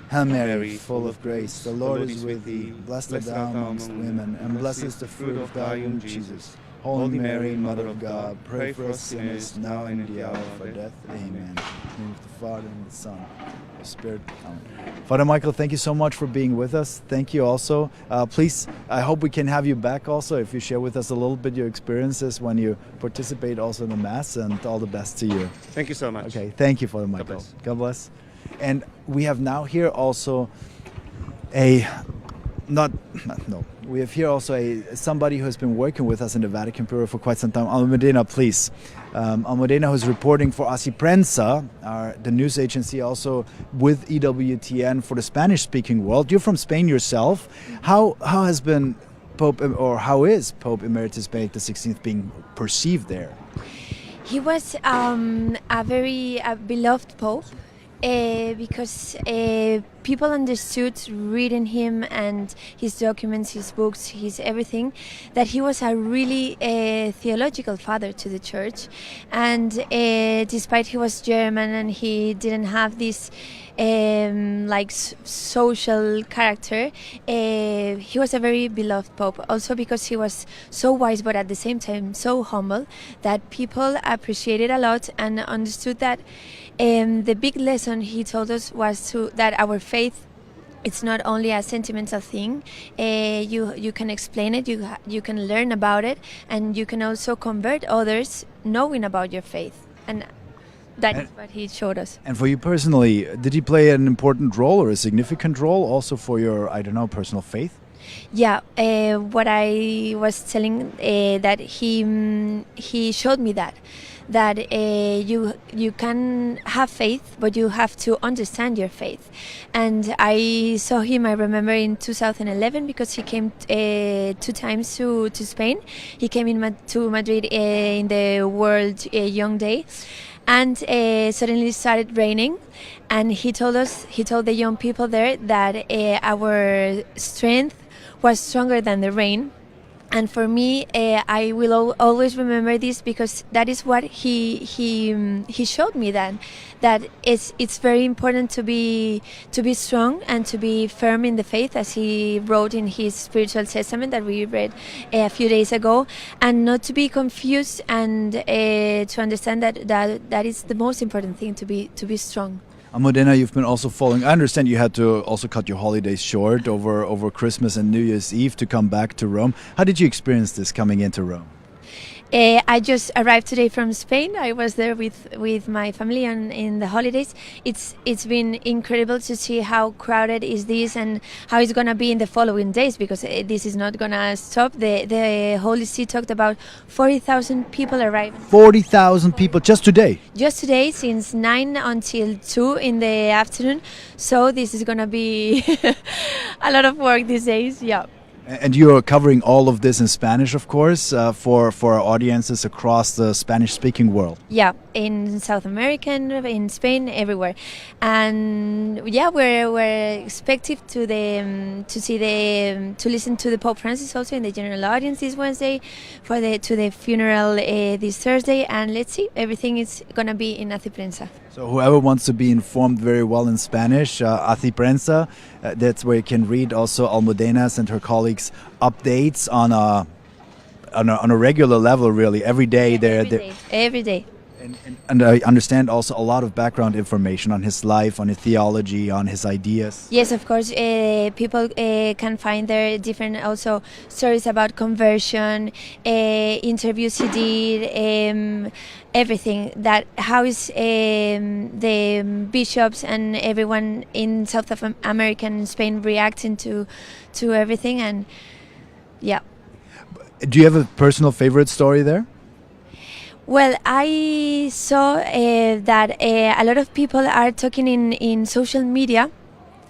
Hail Mary, full of grace, the Lord is with thee. Blessed art thou amongst women, and blessed is the fruit of thy womb, Jesus. Holy Mary, Mother of God, pray for us sinners, now and in the hour of our death. Amen. In the name of the Father, and the Son, and the Spirit. Amen. Father Michael, thank you so much for being with us. Thank you also. Please, I hope we can have you back also, if you share with us a little bit your experiences when you participate also in the Mass, and all the best to you. Thank you so much. Okay, thank you, Father Michael. God bless. God bless. And we have now here also we have here also somebody who has been working with us in the Vatican Bureau for quite some time. Almudena, please. Almudena, who's reporting for Así Prensa, the news agency also with EWTN for the Spanish-speaking world. You're from Spain yourself. How has been how is Pope Emeritus Benedict XVI being perceived there? He was a very beloved Pope. Because people understood reading him and his documents, his books, his everything, that he was a really theological father to the church. And despite he was German and he didn't have this social character, he was a very beloved Pope. Also because he was so wise, but at the same time so humble, that people appreciated a lot and understood that the big lesson he told us was that our faith, it's not only a sentimental thing. You can explain it, you can learn about it, and you can also convert others knowing about your faith. and that is what he showed us. And for you personally, did he play an important role or a significant role also for your, I don't know, personal faith? Yeah, what I was telling that he showed me that you can have faith, but you have to understand your faith. And I saw him, I remember, in 2011, because he came 2 times to Spain. He came to Madrid in the World Young Day, and suddenly it started raining, and he told the young people there that our strength was stronger than the rain. And for me, I will always remember this, because that is what he showed me, that it's very important to be strong and to be firm in the faith, as he wrote in his spiritual testament that we read a few days ago, and not to be confused, and to understand that is the most important thing, to be strong. Almudena, you've been also following. I understand you had to also cut your holidays short over Christmas and New Year's Eve to come back to Rome. How did you experience this coming into Rome? I just arrived today from Spain. I was there with my family in the holidays. It's been incredible to see how crowded is this, and how it's gonna be in the following days, because this is not gonna stop. The Holy See talked about 40,000 people arriving. 40,000 people just today. Just today, since 9 until 2 in the afternoon. So this is gonna be a lot of work these days. Yeah. And you are covering all of this in Spanish, of course, for our audiences across the Spanish-speaking world. Yeah, in South America, in Spain, everywhere, and yeah, we're expected to listen to the Pope Francis also in the general audience this Wednesday, to the funeral this Thursday, and let's see, everything is gonna be in Aci Prensa. So whoever wants to be informed very well in Spanish, Aci Prensa, that's where you can read also Almudena's and her colleagues' updates on a regular level, really, every day. Every day. And I understand also a lot of background information on his life, on his theology, on his ideas. Yes, of course. People can find there different also stories about conversion, interviews he did, everything. That how is the bishops and everyone in South America and Spain reacting to everything, and yeah. Do you have a personal favorite story there? Well, I saw that a lot of people are talking in social media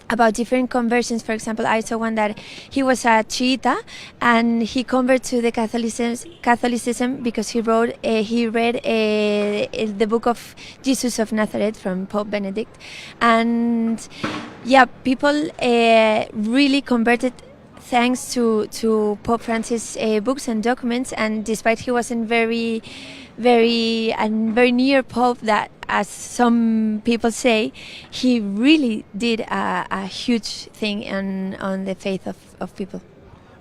about different conversions. For example, I saw one that he was a Chiita and he converted to the Catholicism because he read the book of Jesus of Nazareth from Pope Benedict, and yeah, people really converted thanks to Pope Francis' books and documents. And despite he wasn't very near Pope, that as some people say, he really did a huge thing on the faith of people.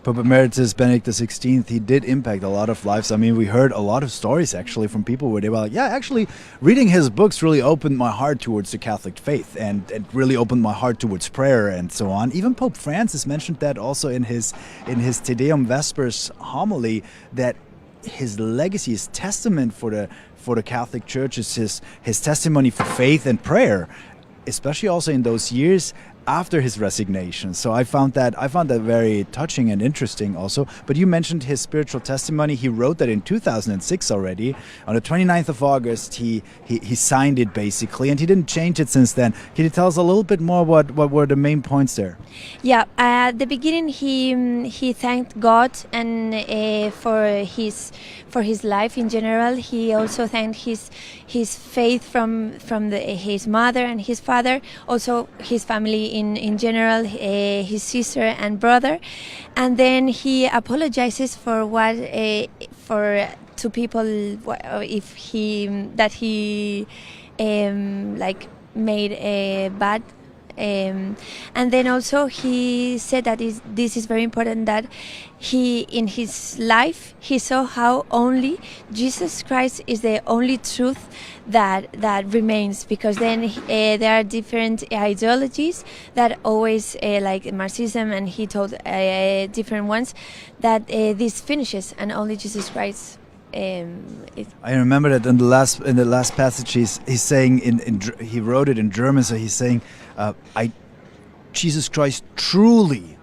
Pope Emeritus Benedict XVI, he did impact a lot of lives. I mean, we heard a lot of stories actually from people where they were like, yeah, actually reading his books really opened my heart towards the Catholic faith, and it really opened my heart towards prayer and so on. Even Pope Francis mentioned that also in his Te Deum Vespers homily, that his legacy, his testament for the Catholic Church is his testimony for faith and prayer, especially also in those years after his resignation. So I found that very touching and interesting also. But you mentioned his spiritual testimony. He wrote that in 2006 already. On the 29th of August, he signed it basically, and he didn't change it since then. Can you tell us a little bit more what were the main points there? Yeah, at the beginning he thanked God and for his life in general. He also thanked his faith from his mother and his father, also his family in general, his sister and brother, and then he apologizes for what to people if he like made a bad. And then also he said that this is very important, that he in his life he saw how only Jesus Christ is the only truth that remains, because then there are different ideologies that always like Marxism, and he told different ones that this finishes and only Jesus Christ I remember that in the last passage he's saying he wrote it in German, so he's saying, Jesus Christ truly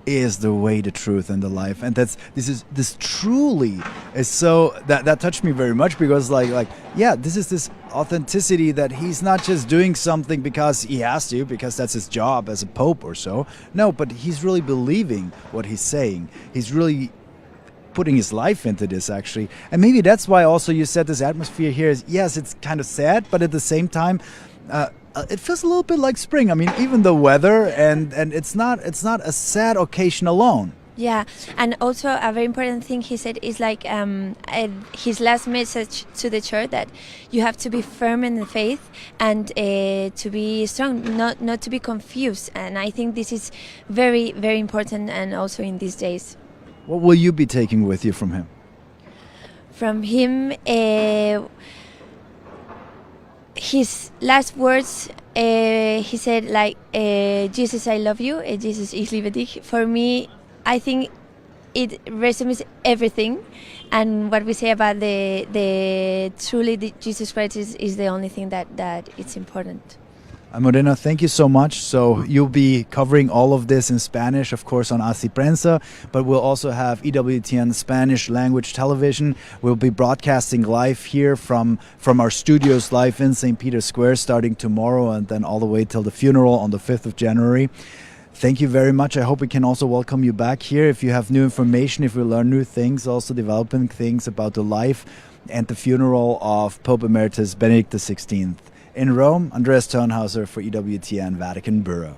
is the way, the truth, and the life. And this truly is so that touched me very much, because this is this authenticity that he's not just doing something because he has to, because that's his job as a pope or so. No, but he's really believing what he's saying. He's really putting his life into this, actually. And maybe that's why also you said this atmosphere here is, yes, it's kind of sad, but at the same time it feels a little bit like spring. I mean, even the weather, and it's not a sad occasion alone. Yeah, and also a very important thing he said is his last message to the church, that you have to be firm in the faith and to be strong, not to be confused. And I think this is very, very important, and also in these days. What will you be taking with you from him? From him, his last words, he said Jesus, I love you, Jesus, ich liebe dich. For me, I think it resumes everything, and what we say about the Jesus Christ is the only thing that it's important. Morena, thank you so much. So you'll be covering all of this in Spanish, of course, on Así Prensa, but we'll also have EWTN Spanish language television. We'll be broadcasting live here from our studios live in St. Peter's Square starting tomorrow, and then all the way till the funeral on the 5th of January. Thank you very much. I hope we can also welcome you back here if you have new information, if we learn new things, also developing things about the life and the funeral of Pope Emeritus Benedict XVI. In Rome, Andreas Turnhauser for EWTN Vatican Bureau.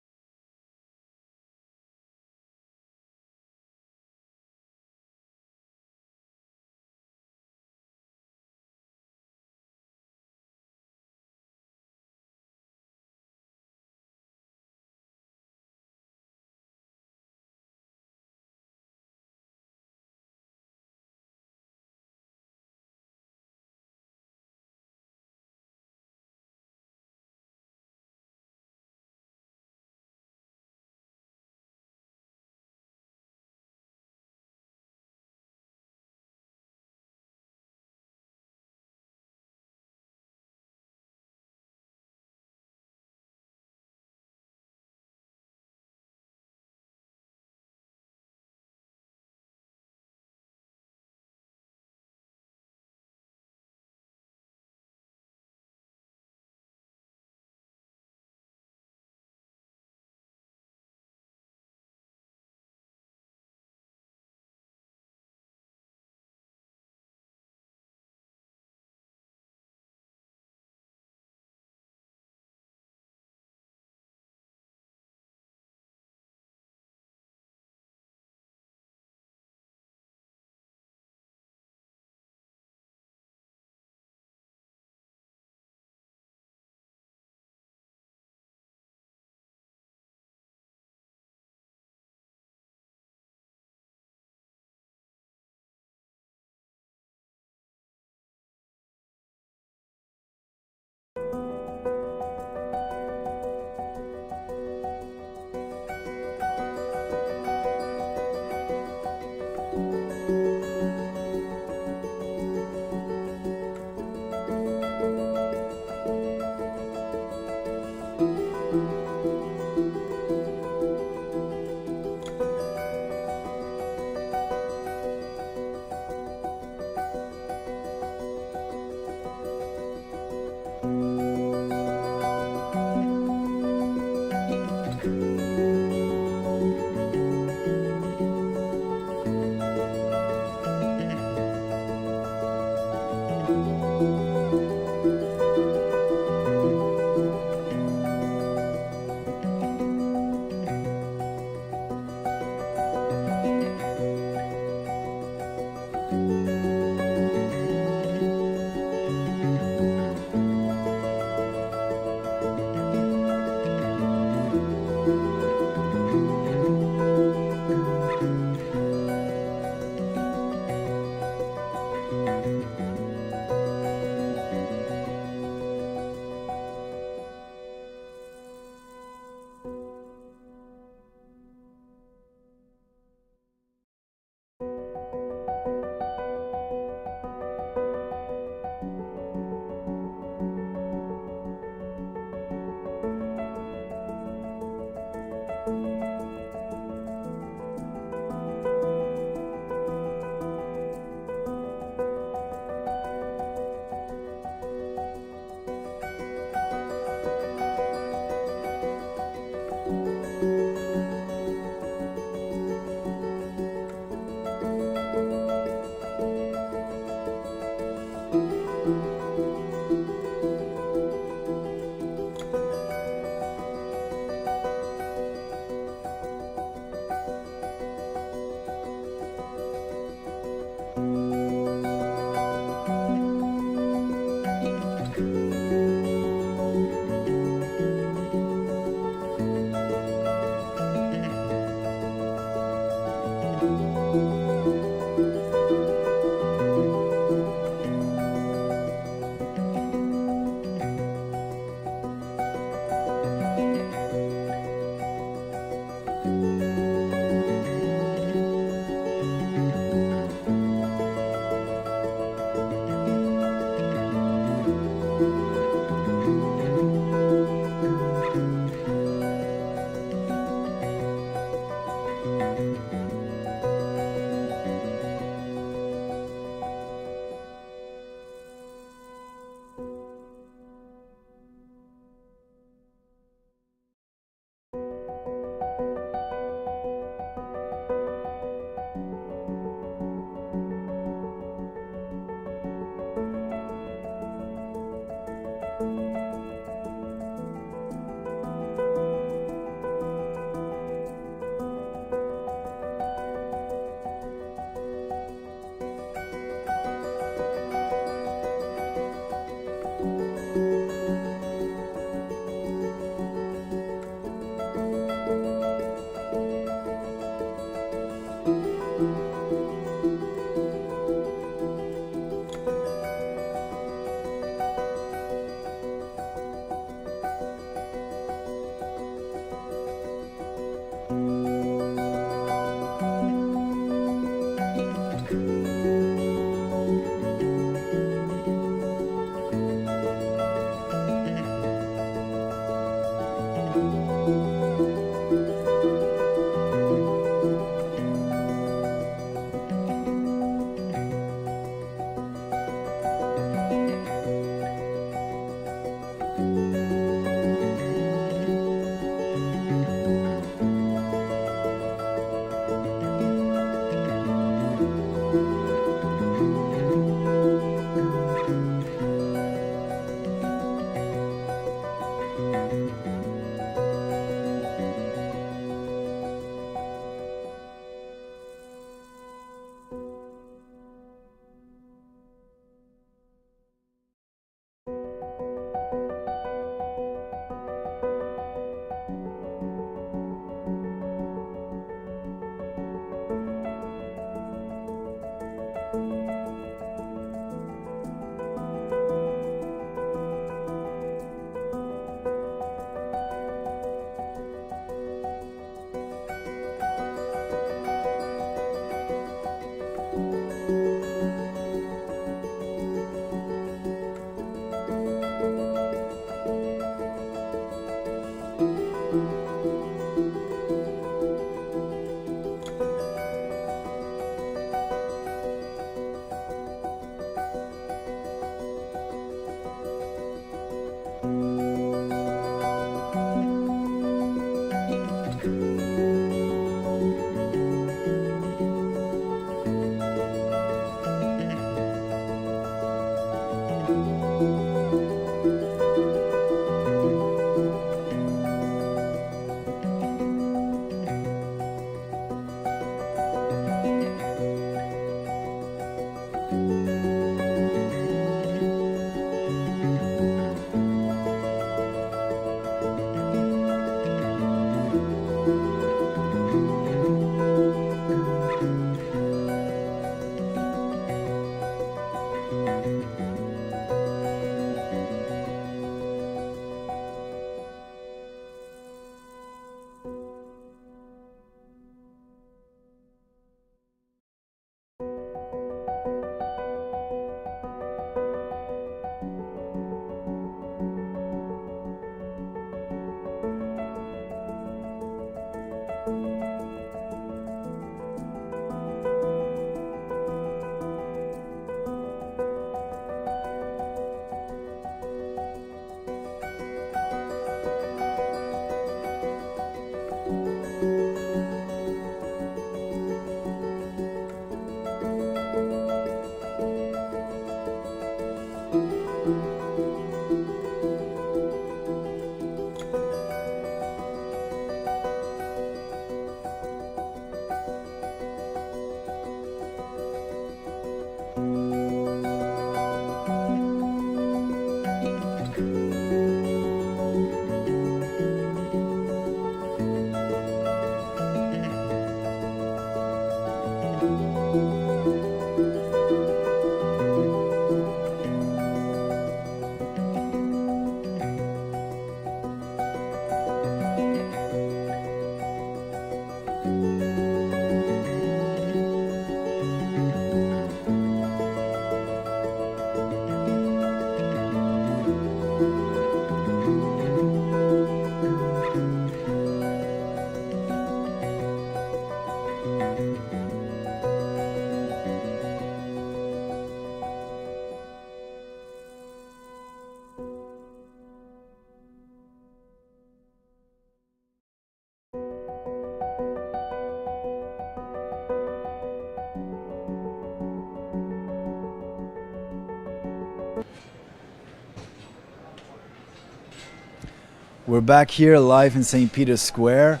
We're back here live in St. Peter's Square.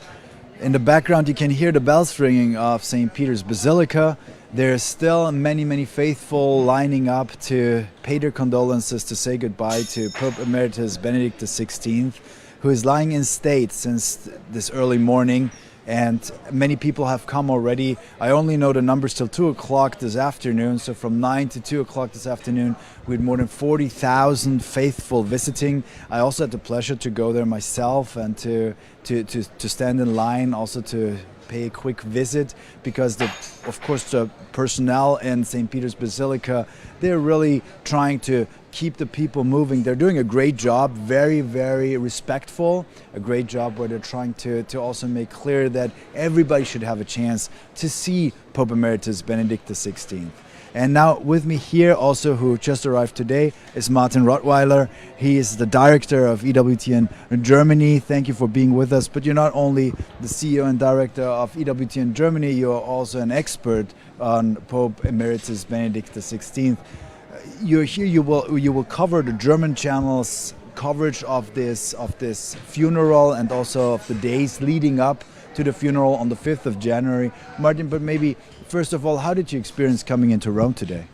In the background you can hear the bells ringing of St. Peter's Basilica. There's still many faithful lining up to pay their condolences, to say goodbye to Pope Emeritus Benedict XVI, who is lying in state since this early morning. And many people have come already. I only know the numbers till 2 o'clock this afternoon. So from 9 to 2 o'clock this afternoon, we had more than 40,000 faithful visiting. I also had the pleasure to go there myself and to stand in line, also to pay a quick visit, because of course the personnel in St. Peter's Basilica, they're really trying to keep the people moving. They're doing a great job, very respectful, a great job where they're trying to also make clear that everybody should have a chance to see Pope Emeritus Benedict XVI. And now with me here also, who just arrived today, is Martin Rottweiler. He is the director of EWTN Germany. Thank you for being with us. But you're not only the CEO and director of EWTN Germany, you're also an expert on Pope Emeritus Benedict XVI. You're here. You will cover the German channel's coverage of this funeral and also of the days leading up to the funeral on the 5th of January. Martin, but maybe first of all, how did you experience coming into Rome today?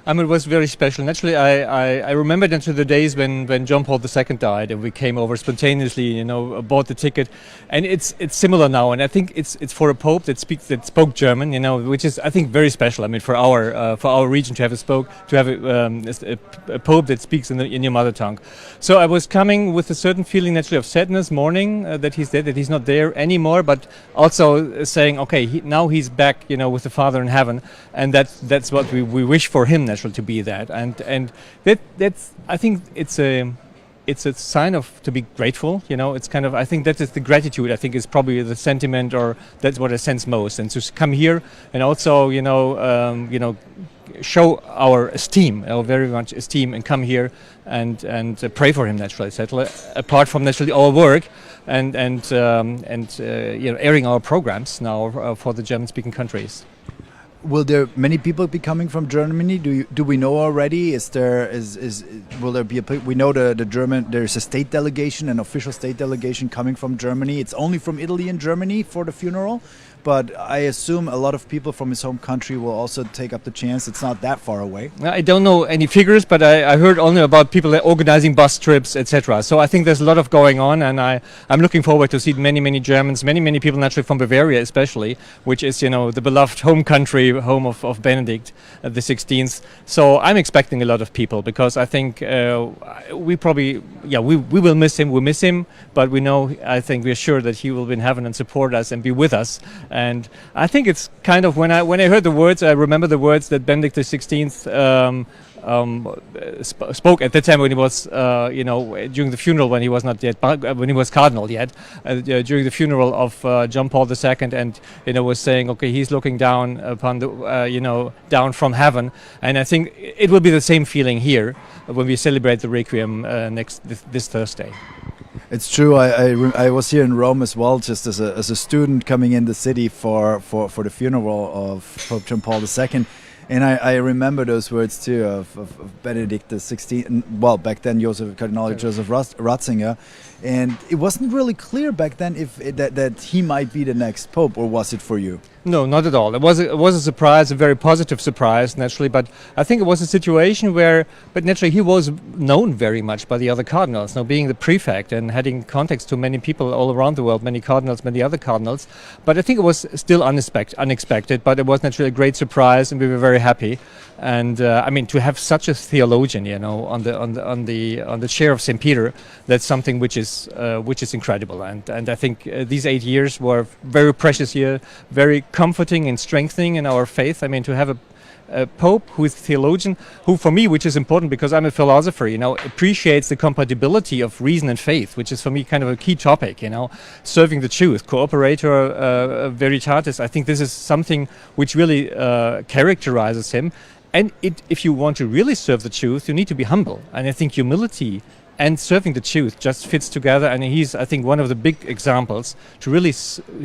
It was very special. Naturally, I remembered into the days when John Paul II died, and we came over spontaneously, bought the ticket, and it's similar now. And I think it's for a pope that spoke German, which is, I think, very special. I mean, for our region to have a pope that speaks in your mother tongue. So I was coming with a certain feeling, naturally, of sadness, mourning that he's dead, that he's not there anymore, but also saying, okay, now he's back, with the Father in heaven, and that's what we wish for him. To be that, and that's, I think it's a sign of to be grateful. It's kind of, I think that is the gratitude. I think is probably the sentiment, or that's what I sense most. And to come here and also show our esteem, our very much esteem, and come here and pray for him naturally. Apart from naturally our work and airing our programs now for the German-speaking countries. Will there many people be coming from Germany? Do we know already? Will there be we know the German, there's a state delegation, an official state delegation coming from Germany. It's only from Italy and Germany for the funeral, but I assume a lot of people from his home country will also take up the chance. It's not that far away. I don't know any figures, but I heard only about people organizing bus trips, etc. So I think there's a lot of going on, and I'm looking forward to see many Germans, many people naturally from Bavaria especially, which is the beloved home country, home of Benedict the 16th. So I'm expecting a lot of people, because I think we will miss him. We miss him, but I think we're sure that he will be in heaven and support us and be with us. And I think it's kind of, when I heard the words, I remember the words that Benedict XVI spoke at the time when he was, during the funeral, when he was not yet, when he was cardinal yet, during the funeral of John Paul II, and was saying, okay, he's looking down upon the, down from heaven, and I think it will be the same feeling here when we celebrate the Requiem this Thursday. It's true. I was here in Rome as well, just as a student coming in the city for the funeral of Pope John Paul II. And I remember those words too of Benedict XVI. Well, back then Cardinal Joseph Ratzinger, and it wasn't really clear back then if that he might be the next pope, or was it for you? No, not at all. It was a surprise, a very positive surprise, naturally. But I think it was a situation where, but naturally, he was known very much by the other cardinals. Now, being the prefect and having contacts to many people all around the world, many cardinals, many other cardinals. But I think it was still unexpected. But it was naturally a great surprise, and we were very happy. And I mean, to have such a theologian, on the chair of St. Peter, that's something which is incredible. And I think these 8 years were very precious here, very comforting and strengthening in our faith. I mean, to have a pope who is a theologian, who for me, which is important because I'm a philosopher, appreciates the compatibility of reason and faith, which is for me kind of a key topic, serving the truth, cooperator veritatis. I think this is something which really characterizes him. And if you want to really serve the truth, you need to be humble. And I think humility and serving the truth just fits together. And he's, I think, one of the big examples to really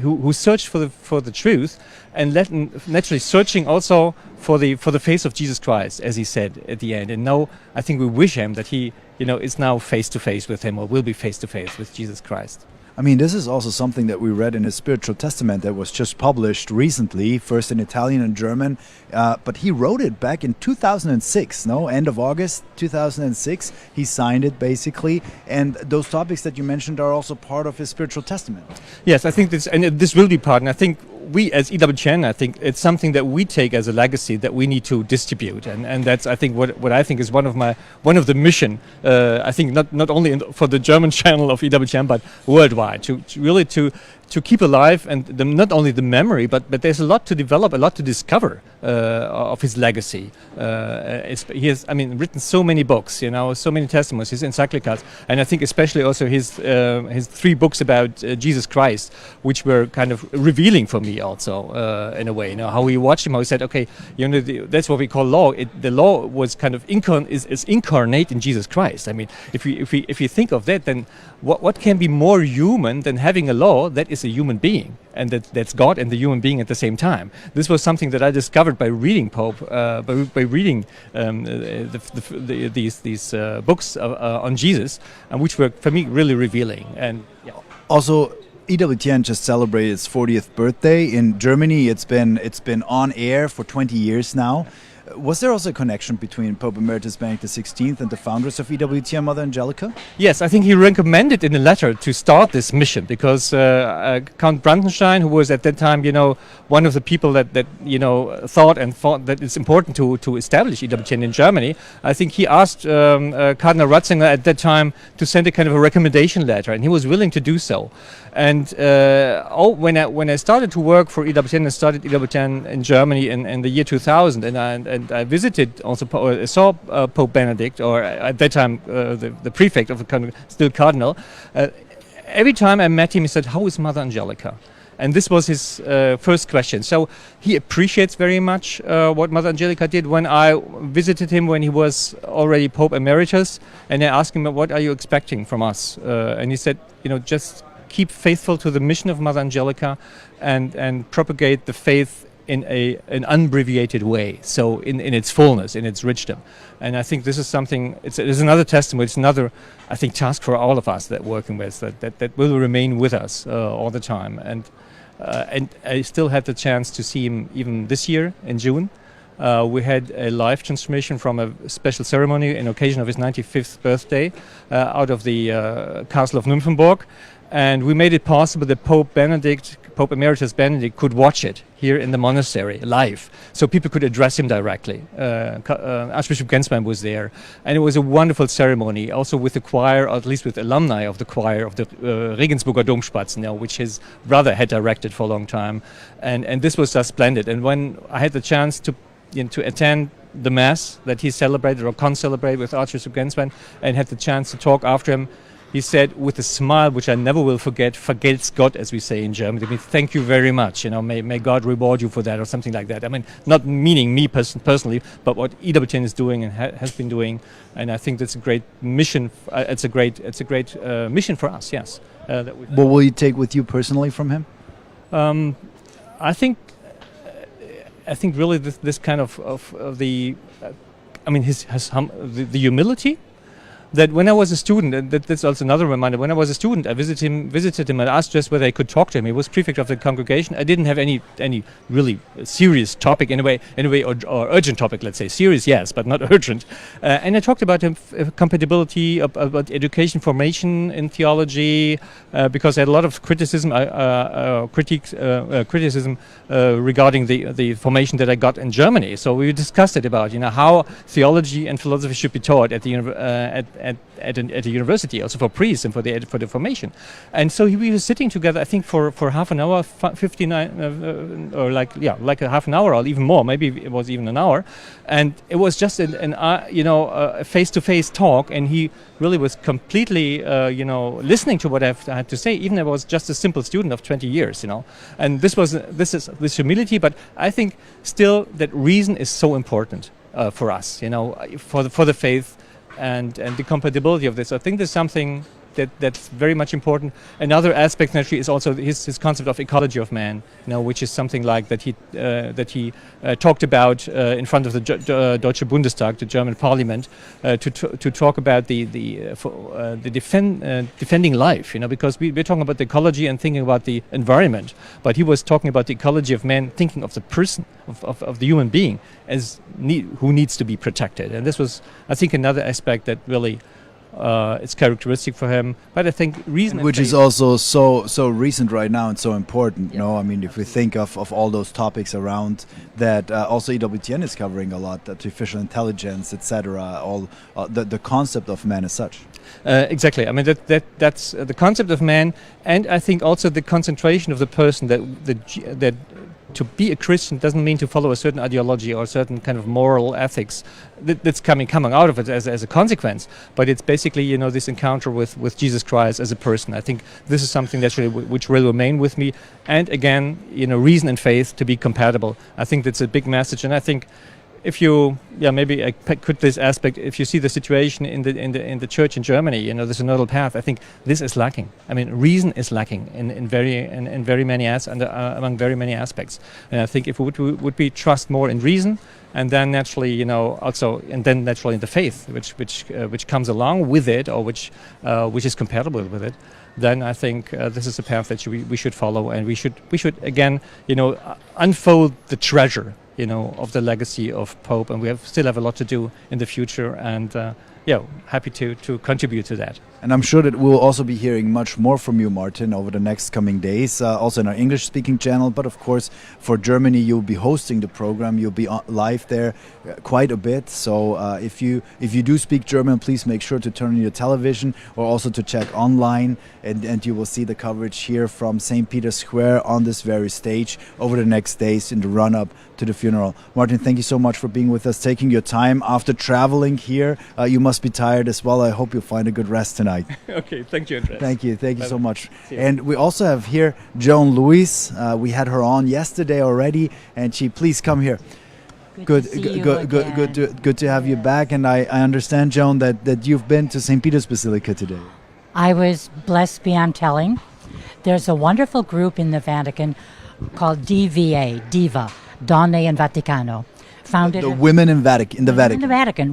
who searched for the truth, and naturally searching also for the face of Jesus Christ, as he said at the end. And now I think we wish him that he, is now face to face with him, or will be face to face with Jesus Christ. I mean, this is also something that we read in his spiritual testament that was just published recently, first in Italian and German, but he wrote it back in 2006, end of August 2006. He signed it, basically, and those topics that you mentioned are also part of his spiritual testament. Yes, I think this will be part, and I think we as EWTN, I think it's something that we take as a legacy that we need to distribute, and that's, I think, what I think is one of the mission. I think not only for the German channel of EWTN, but worldwide, to really keep alive, and not only the memory, but there's a lot to develop, a lot to discover of his legacy. He has, written so many books, so many testimonies, his encyclicals, and I think especially also his 3 books about Jesus Christ, which were kind of revealing for me also in a way. How he watched him, how he said, okay, that's what we call law. The law was kind of is incarnate in Jesus Christ. I mean, if you think of that, then what can be more human than having a law that is a human being, and that's God and the human being at the same time? This was something that I discovered by reading Pope, by reading these books on Jesus, and which were for me really revealing. And yeah. Also, EWTN just celebrated its 40th birthday in Germany. It's been on air for 20 years now. Was there also a connection between Pope Emeritus Benedict XVI and the founders of EWTN, Mother Angelica? Yes, I think he recommended in a letter to start this mission, because Count Brandenstein, who was at that time, one of the people that thought that it's important to establish EWTN in Germany, I think he asked Cardinal Ratzinger at that time to send a kind of a recommendation letter, and he was willing to do so. And when I started to work for EWTN, I started EWTN in Germany in the year 2000, and I visited also, saw Pope Benedict, or at that time the prefect of the still cardinal. Every time I met him, he said, "How is Mother Angelica?" And this was his first question. So he appreciates very much what Mother Angelica did. When I visited him when he was already Pope Emeritus, and I asked him, "What are you expecting from us?" And he said, just keep faithful to the mission of Mother Angelica, and propagate the faith in an unabbreviated way, so in its fullness, in its richdom. And I think this is something, it's another testimony, it's another, I think, task for all of us that working with, that will remain with us all the time. And I still had the chance to see him even this year in June. We had a live transmission from a special ceremony in occasion of his 95th birthday out of the Castle of Nymphenburg. And we made it possible that Pope Emeritus Benedict could watch it here in the monastery live, so people could address him directly. Archbishop Genswein was there, and it was a wonderful ceremony, also with the choir, or at least with alumni of the choir of the Regensburger Domspatzen, which his brother had directed for a long time. And this was just splendid. And when I had the chance to attend the Mass that he celebrated or con-celebrated with Archbishop Genswein, and had the chance to talk after him, he said with a smile, which I never will forget, "Vergelt's Gott," as we say in German. I mean, thank you very much. May God reward you for that, or something like that. I mean, not meaning me personally, but what EWTN is doing and has been doing. And I think that's a great mission. It's a great mission for us. Yes. What will you take with you personally from him? I think really this kind of the, the humility. That when I was a student, and that's also another reminder, when I was a student, I visited him and asked just whether I could talk to him. He was prefect of the congregation. I didn't have any really serious topic in a way, or urgent topic, let's say. Serious, yes, but not urgent. And I talked about compatibility, about education, formation in theology, because I had a lot of criticism regarding the formation that I got in Germany. So we discussed it about how theology and philosophy should be taught at the at a university, also for priests and for the formation. And so we were sitting together, I think for half an hour, 59 or like a half an hour or even more, maybe it was even an hour, and it was just a face-to-face talk, and he really was completely listening to what I had to say, even if I was just a simple student of 20 years, and this is humility. But I think still that reason is so important for us, for the faith. and the compatibility of this. I think there's something that's very much important. Another aspect naturally is also his concept of ecology of man, which is something like that he talked about in front of the Deutsche Bundestag, the German Parliament, to talk about the defending life, because we're talking about the ecology and thinking about the environment, but he was talking about the ecology of man, thinking of the person, of the human being as who needs to be protected, and this was, I think, another aspect that really. It's characteristic for him, but I think reason, which is also so recent right now and so important. I mean, if we think of all those topics around that, also EWTN is covering a lot, artificial intelligence, etc. All the concept of man as such. Exactly. I mean that's the concept of man, and I think also the concentration of the person that. To be a Christian doesn't mean to follow a certain ideology or a certain kind of moral ethics that's coming out of it as a consequence. But it's basically, this encounter with Jesus Christ as a person. I think this is something that's really, which will remain with me. And again, reason and faith to be compatible. I think that's a big message. And I think if you, maybe I could this aspect. If you see the situation in the church in Germany, the synodal path, I think this is lacking. I mean, reason is lacking in very many among very many aspects. And I think if we would trust more in reason, and then naturally, also, and then naturally in the faith, which comes along with it, or which is compatible with it, then I think this is a path that we should follow, and we should again, unfold the treasure. Of the legacy of Pope, and we still have a lot to do in the future, and happy to contribute to that. And I'm sure that we'll also be hearing much more from you, Martin, over the next coming days, also in our English-speaking channel. But of course, for Germany, you'll be hosting the program. You'll be live there quite a bit. So if you do speak German, please make sure to turn on your television or also to check online, and you will see the coverage here from St. Peter's Square on this very stage over the next days in the run-up to the funeral. Martin, thank you so much for being with us, taking your time after traveling here. You must be tired as well. I hope you'll find a good rest tonight. Okay, thank you, Andreas. Thank you so much. And we also have here Joan Lewis. We had her on yesterday already, and please come here. Good to have you back. And I understand, Joan, that you've been to St. Peter's Basilica today. I was blessed beyond telling. There's a wonderful group in the Vatican called DIVA, Donne in Vaticano. Founded the Women in the Vatican.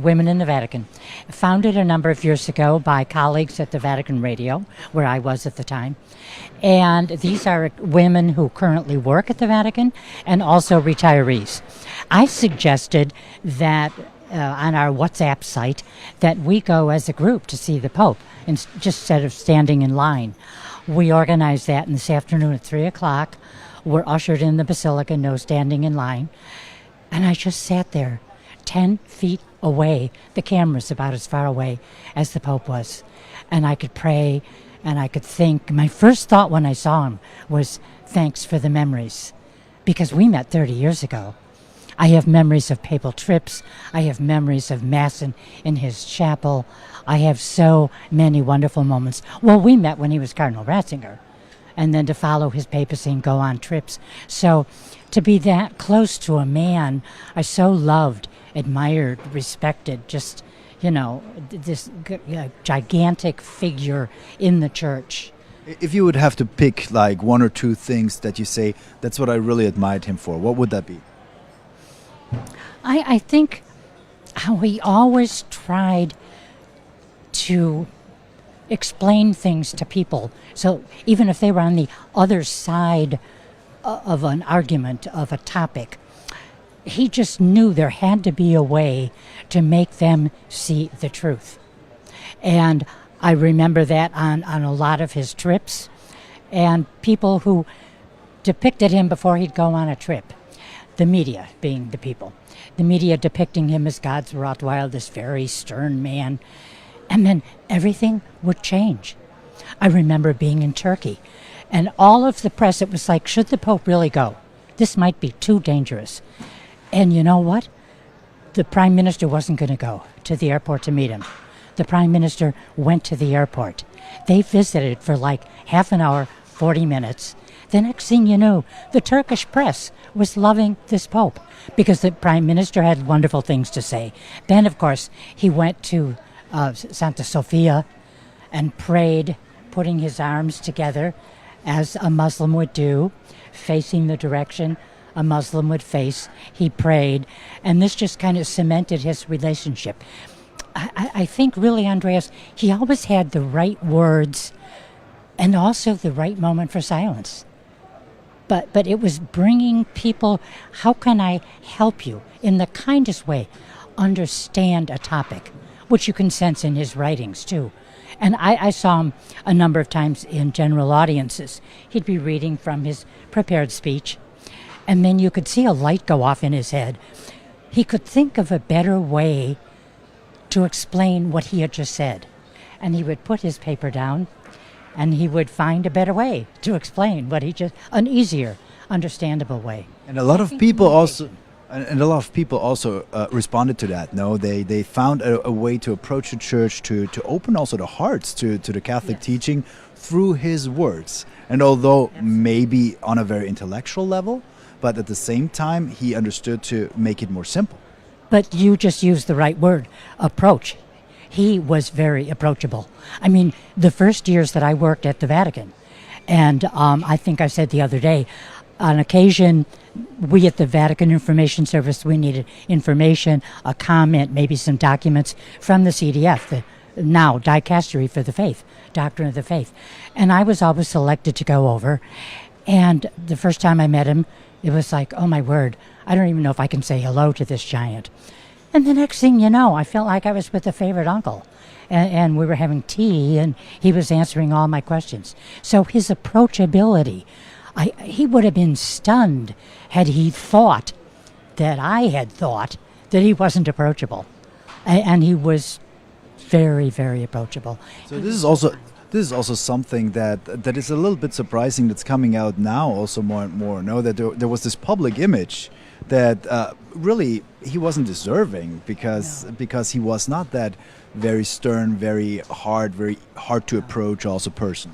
Women in the Vatican. Founded a number of years ago by colleagues at the Vatican Radio, where I was at the time. And these are women who currently work at the Vatican and also retirees. I suggested that on our WhatsApp site that we go as a group to see the Pope instead of standing in line. We organized that, and this afternoon at 3 o'clock, we're ushered in the Basilica, no standing in line. And I just sat there 10 feet away. The camera's about as far away as the Pope was. And I could pray and I could think. My first thought when I saw him was, thanks for the memories. Because we met 30 years ago. I have memories of papal trips. I have memories of Mass in his chapel. I have so many wonderful moments. Well, we met when he was Cardinal Ratzinger. And then to follow his papacy and go on trips. So to be that close to a man I so loved, admired, respected, just, this gigantic figure in the church. If you would have to pick like one or two things that you say, that's what I really admired him for, what would that be? I think how he always tried to explain things to people. So even if they were on the other side of an argument, of a topic, he just knew there had to be a way to make them see the truth. And I remember that on a lot of his trips, and people who depicted him before he'd go on a trip. The media being the people. The media depicting him as God's Rottweiler, this very stern man. And then everything would change. I remember being in Turkey, and all of the press, it was like, should the Pope really go? This might be too dangerous. And you know what? The Prime Minister wasn't going to go to the airport to meet him. The Prime Minister went to the airport. They visited for like half an hour, 40 minutes. The next thing you knew, the Turkish press was loving this Pope because the Prime Minister had wonderful things to say. Then, of course, he went to Santa Sofia and prayed, putting his arms together as a Muslim would do, facing the direction a Muslim would face. He prayed, and this just kind of cemented his relationship. I think really, Andreas, he always had the right words and also the right moment for silence. But it was bringing people, how can I help you in the kindest way understand a topic, which you can sense in his writings too. And I saw him a number of times in general audiences. He'd be reading from his prepared speech, and then you could see a light go off in his head. He could think of a better way to explain what he had just said. And he would put his paper down, and he would find a better way to explain what he just, an easier, understandable way. And a lot of people also, responded to that. No, they found a way to approach the church, to open also the hearts to the Catholic teaching through his words. And although maybe on a very intellectual level, but at the same time, he understood to make it more simple. But you just used the right word, approach. He was very approachable. I mean, the first years that I worked at the Vatican, and I think I said the other day, on occasion, we at the Vatican Information Service, we needed information, a comment, maybe some documents from the CDF, the now Dicastery for the Faith, Doctrine of the Faith. And I was always selected to go over. And the first time I met him, it was like, oh my word, I don't even know if I can say hello to this giant. And the next thing you know, I felt like I was with a favorite uncle. And we were having tea, and he was answering all my questions. So his approachability, he would have been stunned had he thought that I had thought that he wasn't approachable. And he was very, very approachable. So this is also something that is a little bit surprising that's coming out now also more and more. No, that there was this public image that really he wasn't deserving because he was not that very stern, very hard to approach also person.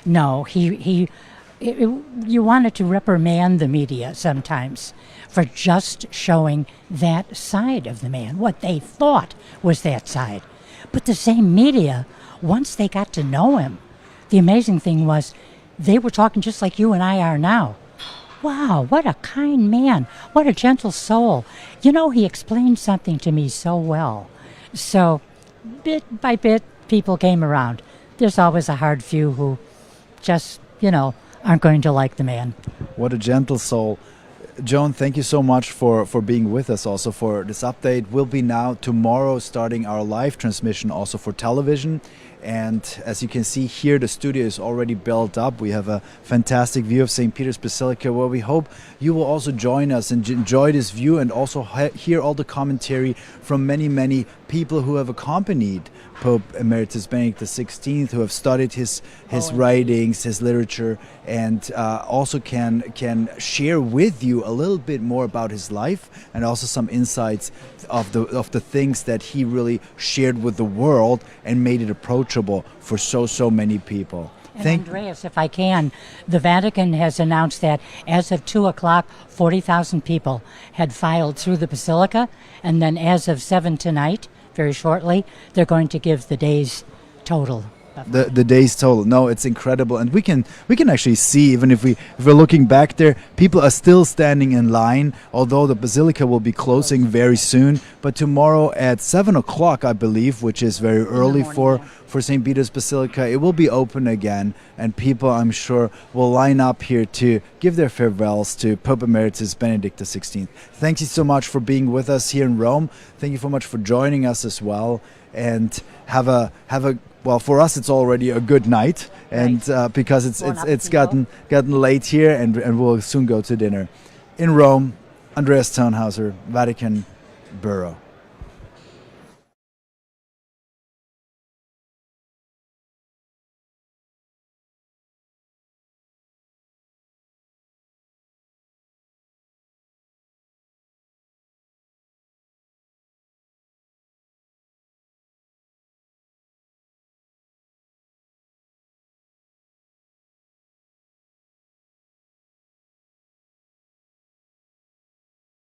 No, you wanted to reprimand the media sometimes for just showing that side of the man, what they thought was that side. But the same media, once they got to know him, the amazing thing was they were talking just like you and I are now. Wow, what a kind man, what a gentle soul. You know, he explained something to me so well. So bit by bit, people came around. There's always a hard few who just, aren't going to like the man. What a gentle soul. Joan, thank you so much for being with us also for this update. We'll be now tomorrow starting our live transmission also for television. And as you can see here, the studio is already built up. We have a fantastic view of St. Peter's Basilica, where we hope you will also join us and enjoy this view and also hear all the commentary from many, many people who have accompanied Pope Emeritus Benedict XVI, who have studied his writings, his literature, and also can share with you a little bit more about his life and also some insights of the things that he really shared with the world and made it approachable for so many people. And Andreas, if I can, the Vatican has announced that as of 2 o'clock, 40,000 people had filed through the Basilica, and then as of 7 tonight, very shortly, they're going to give the day's total. The day's total. No, it's incredible, and we can actually see, even if we're looking back there, people are still standing in line. Although the Basilica will be closing very soon, but tomorrow at 7 o'clock, I believe, which is very early for St. Peter's Basilica, it will be open again, and people, I'm sure, will line up here to give their farewells to Pope Emeritus Benedict XVI. Thank you so much for being with us here in Rome. Thank you so much for joining us as well, and have a well, for us it's already a good night, and because it's gotten late here, and we'll soon go to dinner. In Rome, Andreas Thunhauser, Vatican Bureau.